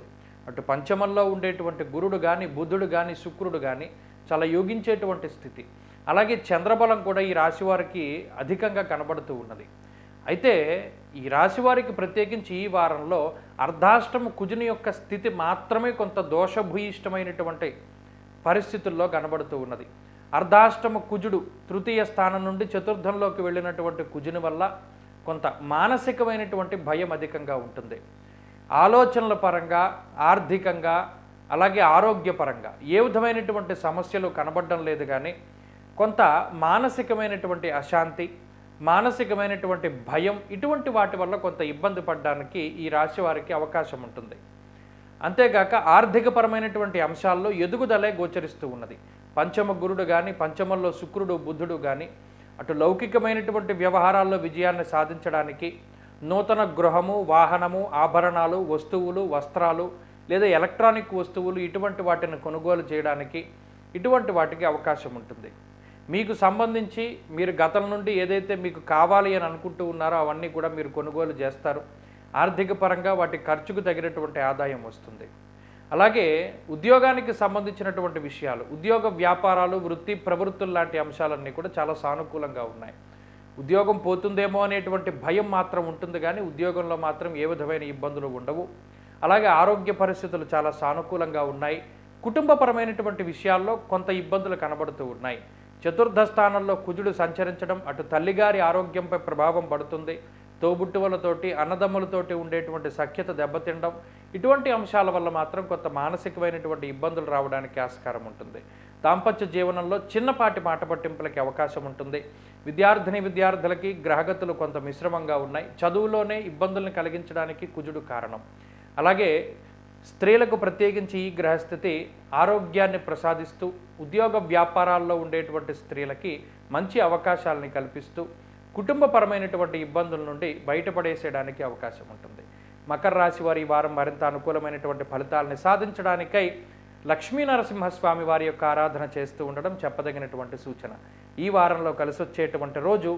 అటు పంచమంలో ఉండేటువంటి గురుడు కానీ, బుధుడు కానీ, శుక్రుడు కానీ చాలా యోగించేటువంటి స్థితి. అలాగే చంద్రబలం కూడా ఈ రాశి వారికి అధికంగా కనబడుతూ ఉన్నది. అయితే ఈ రాశి వారికి ప్రత్యేకించి ఈ వారంలో అర్ధాష్టమ కుజుని యొక్క స్థితి మాత్రమే కొంత దోషభూయిష్టమైనటువంటి పరిస్థితుల్లో కనబడుతూ ఉన్నది. అర్ధాష్టమ కుజుడు తృతీయ స్థానం నుండి చతుర్థంలోకి వెళ్ళినటువంటి కుజుని వల్ల కొంత మానసికమైనటువంటి భయం అధికంగా ఉంటుంది. ఆలోచనల పరంగా, ఆర్థికంగా, అలాగే ఆరోగ్యపరంగా ఏ విధమైనటువంటి సమస్యలు కనబడడం లేదు, కానీ కొంత మానసికమైనటువంటి అశాంతి, మానసికమైనటువంటి భయం, ఇటువంటి వాటి వల్ల కొంత ఇబ్బంది పడడానికి ఈ రాశి వారికి అవకాశం ఉంటుంది. అంతేగాక ఆర్థికపరమైనటువంటి అంశాల్లో ఎదుగుదలే గోచరిస్తూ ఉన్నది. పంచమ గురుడు కానీ, పంచమంలో శుక్రుడు, బుధుడు కానీ అటు లౌకికమైనటువంటి వ్యవహారాల్లో విజయాన్ని సాధించడానికి, నూతన గృహము, వాహనము, ఆభరణాలు, వస్తువులు, వస్త్రాలు లేదా ఎలక్ట్రానిక్ వస్తువులు ఇటువంటి వాటిని కొనుగోలు చేయడానికి, ఇటువంటి వాటికి అవకాశం ఉంటుంది. మీకు సంబంధించి మీరు గతం నుండి ఏదైతే మీకు కావాలి అని అనుకుంటూ ఉన్నారో అవన్నీ కూడా మీరు కొనుగోలు చేస్తారు. ఆర్థిక పరంగా వాటి ఖర్చుకు తగినటువంటి ఆదాయం వస్తుంది. అలాగే ఉద్యోగానికి సంబంధించినటువంటి విషయాలు, ఉద్యోగ వ్యాపారాలు, వృత్తి ప్రవృత్తులు లాంటి అంశాలన్నీ కూడా చాలా సానుకూలంగా ఉన్నాయి. ఉద్యోగం పోతుందేమో అనేటువంటి భయం మాత్రం ఉంటుంది, కానీ ఉద్యోగంలో మాత్రం ఏ విధమైన ఇబ్బందులు ఉండవు. అలాగే ఆరోగ్య పరిస్థితులు చాలా సానుకూలంగా ఉన్నాయి. కుటుంబపరమైనటువంటి విషయాల్లో కొంత ఇబ్బందులు కనబడుతూ ఉన్నాయి. చతుర్థ స్థానంలో కుజుడు సంచరించడం అటు తల్లిగారి ఆరోగ్యంపై ప్రభావం పడుతుంది. తోబుట్టువులతోటి, అన్నదమ్ములతోటి ఉండేటువంటి సఖ్యత దెబ్బతినడం, ఇటువంటి అంశాల వల్ల మాత్రం కొంత మానసికమైనటువంటి ఇబ్బందులు రావడానికి ఆస్కారం ఉంటుంది. దాంపత్య జీవనంలో చిన్నపాటి మాట పట్టింపులకి అవకాశం ఉంటుంది. విద్యార్థులకి గ్రహగతులు కొంత మిశ్రమంగా ఉన్నాయి. చదువులోనే ఇబ్బందులను కలిగించడానికి కుజుడు కారణం. అలాగే స్త్రీలకు ప్రత్యేకించి ఈ గ్రహస్థితి ఆరోగ్యాన్ని ప్రసాదిస్తూ, ఉద్యోగ వ్యాపారాల్లో ఉండేటువంటి స్త్రీలకి మంచి అవకాశాలని కల్పిస్తూ, కుటుంబపరమైనటువంటి ఇబ్బందుల నుండి బయటపడేసేయడానికి అవకాశం ఉంటుంది. మకర రాశి వారి ఈ వారం మరింత అనుకూలమైనటువంటి ఫలితాలని సాధించడానికై లక్ష్మీనరసింహస్వామి వారి యొక్క ఆరాధన చేస్తూ ఉండడం చెప్పదగినటువంటి సూచన. ఈ వారంలో కలిసి వచ్చేటువంటి రోజు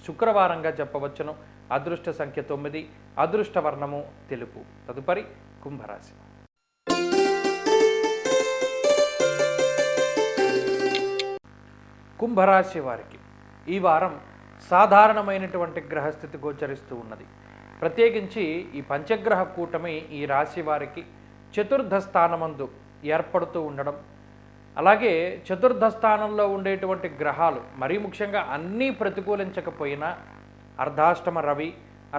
శుక్రవారంగా చెప్పవచ్చును. అదృష్ట సంఖ్య 9, అదృష్ట వర్ణము తెలుపు. తదుపరి కుంభరాశి. కుంభరాశి వారికి ఈ వారం సాధారణమైనటువంటి గ్రహస్థితి గోచరిస్తూ ఉన్నది. ప్రత్యేకించి ఈ పంచగ్రహ కూటమి ఈ రాశి వారికి చతుర్థ స్థానమందు ఏర్పడుతూ ఉండడం, అలాగే చతుర్థ స్థానంలో ఉండేటువంటి గ్రహాలు మరీ ముఖ్యంగా అన్నీ ప్రతికూలించకపోయినా అర్ధాష్టమ రవి,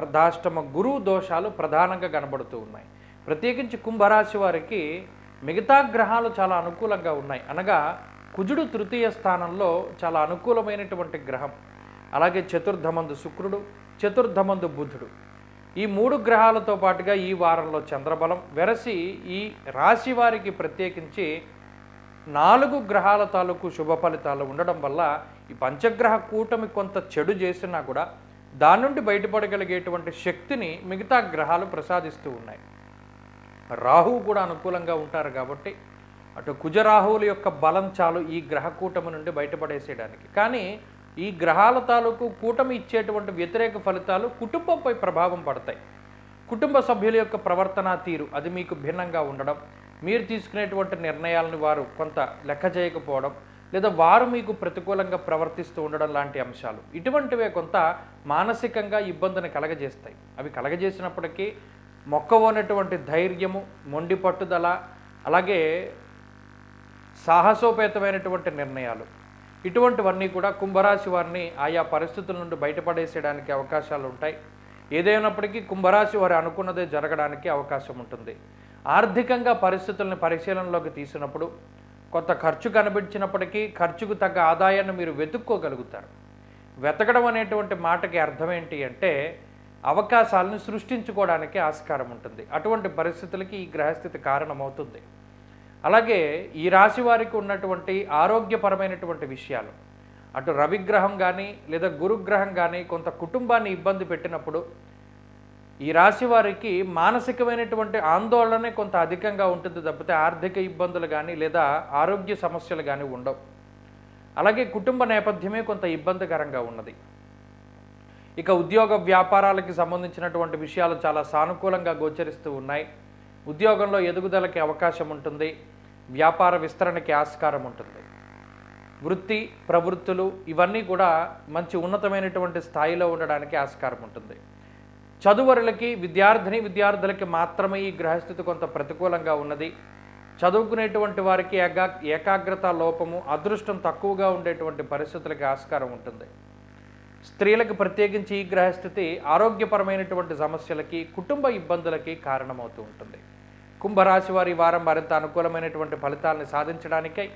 అర్ధాష్టమ గురువు దోషాలు ప్రధానంగా కనబడుతూ ఉన్నాయి. ప్రత్యేకించి కుంభరాశి వారికి మిగతా గ్రహాలు చాలా అనుకూలంగా ఉన్నాయి. అనగా కుజుడు తృతీయ స్థానంలో చాలా అనుకూలమైనటువంటి గ్రహం. అలాగే చతుర్థమందు శుక్రుడు, చతుర్థమందు బుధుడు, ఈ 3 గ్రహాలతో పాటుగా ఈ వారంలో చంద్రబలం వెరసి ఈ రాశి వారికి ప్రత్యేకించి 4 గ్రహాల తాలూకు శుభ ఫలితాలు ఉండడం వల్ల ఈ పంచగ్రహ కూటమి కొంత చెడు చేసినా కూడా దాని నుండి బయటపడగలిగేటువంటి శక్తిని మిగతా గ్రహాలు ప్రసాదిస్తూ ఉన్నాయి. రాహువు కూడా అనుకూలంగా ఉంటారు కాబట్టి అటు కుజరాహువుల యొక్క బలం చాలు ఈ గ్రహ కూటమి నుండి బయటపడేసేయడానికి. కానీ ఈ గ్రహాల తాలూకు కూటమి ఇచ్చేటువంటి వ్యతిరేక ఫలితాలు కుటుంబంపై ప్రభావం పడతాయి. కుటుంబ సభ్యుల యొక్క ప్రవర్తన తీరు అది మీకు భిన్నంగా ఉండడం, మీరు తీసుకునేటువంటి నిర్ణయాలను వారు కొంత లెక్క చేయకపోవడం, లేదా వారు మీకు ప్రతికూలంగా ప్రవర్తిస్తూ ఉండడం లాంటి అంశాలు ఇటువంటివే కొంత మానసికంగా ఇబ్బందిని కలగజేస్తాయి. అవి కలగజేసినప్పటికీ మొక్కవోనటువంటి ధైర్యము, మొండి పట్టుదల, అలాగే సాహసోపేతమైనటువంటి నిర్ణయాలు, ఇటువంటివన్నీ కూడా కుంభరాశి వారిని ఆయా పరిస్థితుల నుండి బయటపడేసేయడానికి అవకాశాలు ఉంటాయి. ఏదైనప్పటికీ కుంభరాశి వారు అనుకున్నదే జరగడానికి అవకాశం ఉంటుంది. ఆర్థికంగా పరిస్థితులను పరిశీలనలోకి తీసినప్పుడు కొంత ఖర్చు కనిపించినప్పటికీ ఖర్చుకు తగ్గ ఆదాయాన్ని మీరు వెతుక్కోగలుగుతారు. వెతకడం అనేటువంటి మాటకి అర్థం ఏంటి అంటే అవకాశాలను సృష్టించుకోవడానికి ఆస్కారం ఉంటుంది. అటువంటి పరిస్థితులకి ఈ గ్రహస్థితి కారణమవుతుంది. అలాగే ఈ రాశి వారికి ఉన్నటువంటి ఆరోగ్యపరమైనటువంటి విషయాలు, అటు రవిగ్రహం కానీ లేదా గురుగ్రహం కానీ కొంత కుటుంబాన్ని ఇబ్బంది పెట్టినప్పుడు ఈ రాశి వారికి మానసికమైనటువంటి ఆందోళనే కొంత అధికంగా ఉంటుంది తప్పితే ఆర్థిక ఇబ్బందులు కానీ లేదా ఆరోగ్య సమస్యలు కానీ ఉండవు. అలాగే కుటుంబ నేపథ్యమే కొంత ఇబ్బందికరంగా ఉన్నది. ఇక ఉద్యోగ వ్యాపారాలకి సంబంధించినటువంటి విషయాలు చాలా సానుకూలంగా గోచరిస్తూ ఉన్నాయి. ఉద్యోగంలో ఎదుగుదలకి అవకాశం ఉంటుంది. వ్యాపార విస్తరణకి ఆస్కారం ఉంటుంది. వృత్తి ప్రవృత్తులు ఇవన్నీ కూడా మంచి ఉన్నతమైనటువంటి స్థాయిలో ఉండడానికి ఆస్కారం ఉంటుంది. చదువరులకి విద్యార్థులకి మాత్రమే ఈ గ్రహస్థితి కొంత ప్రతికూలంగా ఉన్నది. చదువుకునేటువంటి వారికి ఏకాగ్రత లోపము, అదృష్టం తక్కువగా ఉండేటువంటి పరిస్థితులకి ఆస్కారం ఉంటుంది. స్త్రీలకు ప్రత్యేకించి ఈ గ్రహస్థితి ఆరోగ్యపరమైనటువంటి సమస్యలకి, కుటుంబ ఇబ్బందులకి కారణమవుతూ ఉంటుంది. కుంభరాశి వారి వారం మరింత అనుకూలమైనటువంటి ఫలితాలను సాధించడానికై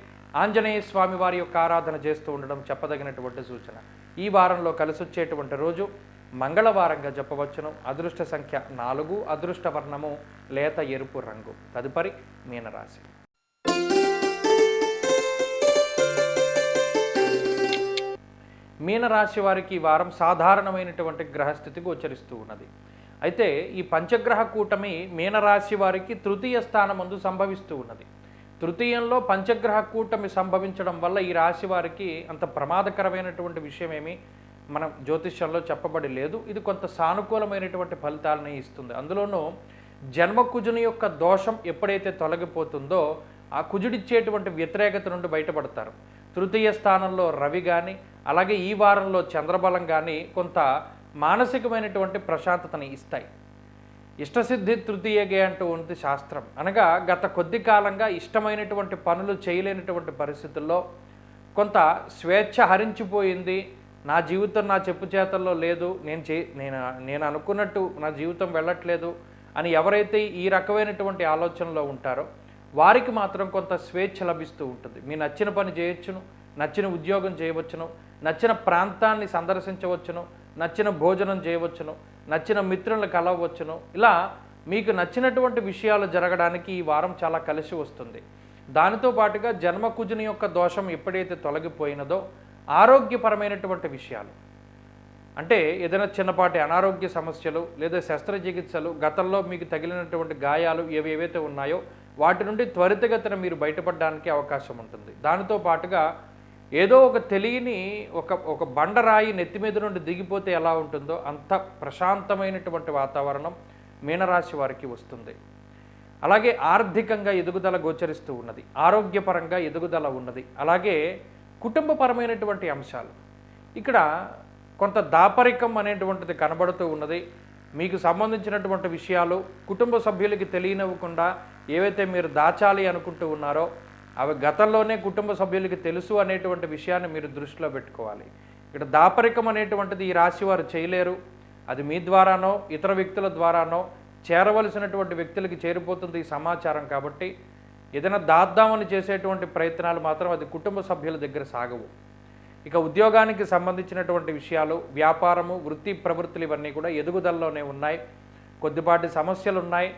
ఆంజనేయ స్వామి వారి యొక్క ఆరాధన చేస్తూ ఉండడం చెప్పదగినటువంటి సూచన. ఈ వారంలో కలిసొచ్చేటువంటి రోజు మంగళవారంగా చెప్పవచ్చును. అదృష్ట సంఖ్య 4, అదృష్ట వర్ణము లేత ఎరుపు రంగు. తదుపరి మీనరాశి. మీనరాశి వారికి ఈ వారం సాధారణమైనటువంటి గ్రహస్థితి గోచరిస్తూ ఉన్నది. అయితే ఈ పంచగ్రహ కూటమి మీనరాశి వారికి తృతీయ స్థానమందు సంభవిస్తూ ఉన్నది. తృతీయంలో పంచగ్రహ కూటమి సంభవించడం వల్ల ఈ రాశి వారికి అంత ప్రమాదకరమైనటువంటి విషయమేమి మనం జ్యోతిష్యంలో చెప్పబడి లేదు. ఇది కొంత సానుకూలమైనటువంటి ఫలితాలని ఇస్తుంది. అందులోనూ జన్మకుజుని యొక్క దోషం ఎప్పుడైతే తొలగిపోతుందో ఆ కుజుడిచ్చేటువంటి వ్యతిరేకత నుండి బయటపడతారు. తృతీయ స్థానంలో రవి కానీ, అలాగే ఈ వారంలో చంద్రబలం కానీ కొంత మానసికమైనటువంటి ప్రశాంతతని ఇస్తాయి. ఇష్టసిద్ధి తృతీయగే అంటూ ఉంది శాస్త్రం. అనగా గత కొద్ది కాలంగా ఇష్టమైనటువంటి పనులు చేయలేనటువంటి పరిస్థితుల్లో కొంత స్వేచ్ఛ హరించిపోయింది, నా జీవితం నా చెప్పు చేతల్లో లేదు, నేను అనుకున్నట్టు నా జీవితం వెళ్ళట్లేదు అని ఎవరైతే ఈ రకమైనటువంటి ఆలోచనలో ఉంటారో వారికి మాత్రం కొంత స్వేచ్ఛ లభిస్తూ ఉంటుంది. మీ నచ్చిన పని చేయొచ్చును, నచ్చిన ఉద్యోగం చేయవచ్చును, నచ్చిన ప్రాంతాన్ని సందర్శించవచ్చును, నచ్చిన భోజనం చేయవచ్చును, నచ్చిన మిత్రులను కలవచ్చును. ఇలా మీకు నచ్చినటువంటి విషయాలు జరగడానికి ఈ వారం చాలా కలిసి వస్తుంది. దానితో పాటుగా జన్మకుజుని యొక్క దోషం ఎప్పుడైతే తొలగిపోయినదో ఆరోగ్యపరమైనటువంటి విషయాలు, అంటే ఏదైనా చిన్నపాటి అనారోగ్య సమస్యలు లేదా శస్త్రచికిత్సలు, గతంలో మీకు తగిలినటువంటి గాయాలు ఏవైతే ఉన్నాయో వాటి నుండి త్వరితగతిన మీరు బయటపడడానికి అవకాశం ఉంటుంది. దానితో పాటుగా ఏదో ఒక తెలియని ఒక బండరాయి నెత్తి మీద నుండి దిగిపోతే ఎలా ఉంటుందో అంత ప్రశాంతమైనటువంటి వాతావరణం మీనరాశి వారికి వస్తుంది. అలాగే ఆర్థికంగా ఎదుగుదల గోచరిస్తూ ఉన్నది, ఆరోగ్యపరంగా ఎదుగుదల ఉన్నది. అలాగే కుటుంబపరమైనటువంటి అంశాలు, ఇక్కడ కొంత దాపరికం అనేటువంటిది కనబడుతూ ఉన్నది. మీకు సంబంధించినటువంటి విషయాలు కుటుంబ సభ్యులకి తెలియనివ్వకుండా ఏవైతే మీరు దాచాలి అనుకుంటూ ఉన్నారో అవి గతంలోనే కుటుంబ సభ్యులకి తెలుసు అనేటువంటి విషయాన్ని మీరు దృష్టిలో పెట్టుకోవాలి. ఇక్కడ దాపరికం అనేటువంటిది ఈ రాశి వారు చేయలేరు. అది మీ ద్వారానో ఇతర వ్యక్తుల ద్వారానో చేరవలసినటువంటి వ్యక్తులకి చేరిపోతుంది ఈ సమాచారం. కాబట్టి ఏదైనా దాద్దామని చేసేటువంటి ప్రయత్నాలు మాత్రం అది కుటుంబ సభ్యుల దగ్గర సాగవు. ఇక ఉద్యోగానికి సంబంధించినటువంటి విషయాలు, వ్యాపారము, వృత్తి ప్రవృత్తులు ఇవన్నీ కూడా ఎదుగుదలలోనే ఉన్నాయి. కొద్దిపాటి సమస్యలు ఉన్నాయి.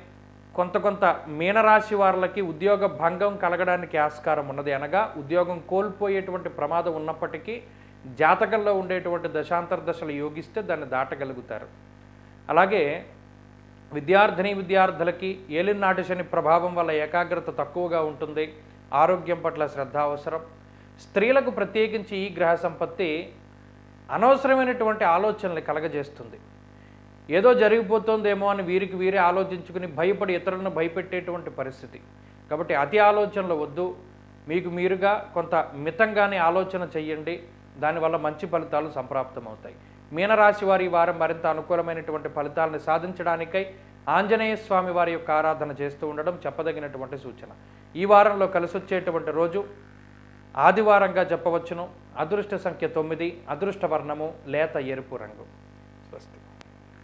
కొంత మీనరాశి వారికి ఉద్యోగ భంగం కలగడానికి ఆస్కారం ఉన్నది. అనగా ఉద్యోగం కోల్పోయేటువంటి ప్రమాదం ఉన్నప్పటికీ జాతకంలో ఉండేటువంటి దశాంతర దశలు యోగిస్తే దాన్ని దాటగలుగుతారు. అలాగే విద్యార్థులకి ఏలినాటి శని ప్రభావం వల్ల ఏకాగ్రత తక్కువగా ఉంటుంది. ఆరోగ్యం పట్ల శ్రద్ధ అవసరం. స్త్రీలకు ప్రత్యేకించి ఈ గ్రహ సంపత్తి అనవసరమైనటువంటి ఆలోచనలు కలగజేస్తుంది. ఏదో జరిగిపోతుందేమో అని వీరికి వీరే ఆలోచించుకుని భయపడి ఇతరులను భయపెట్టేటువంటి పరిస్థితి. కాబట్టి అతి ఆలోచనలు వద్దు, మీకు మీరుగా కొంత మితంగానే ఆలోచన చెయ్యండి. దానివల్ల మంచి ఫలితాలు సంప్రాప్తమవుతాయి. మీనరాశి వారి వారం మరింత అనుకూలమైనటువంటి ఫలితాలను సాధించడానికై ఆంజనేయ స్వామి వారి యొక్క ఆరాధన చేస్తూ ఉండడం చెప్పదగినటువంటి సూచన. ఈ వారంలో కలిసొచ్చేటువంటి రోజు ఆదివారంగా చెప్పవచ్చును. అదృష్ట సంఖ్య 9, అదృష్ట వర్ణము లేత ఎరుపు రంగు. స్వస్తి.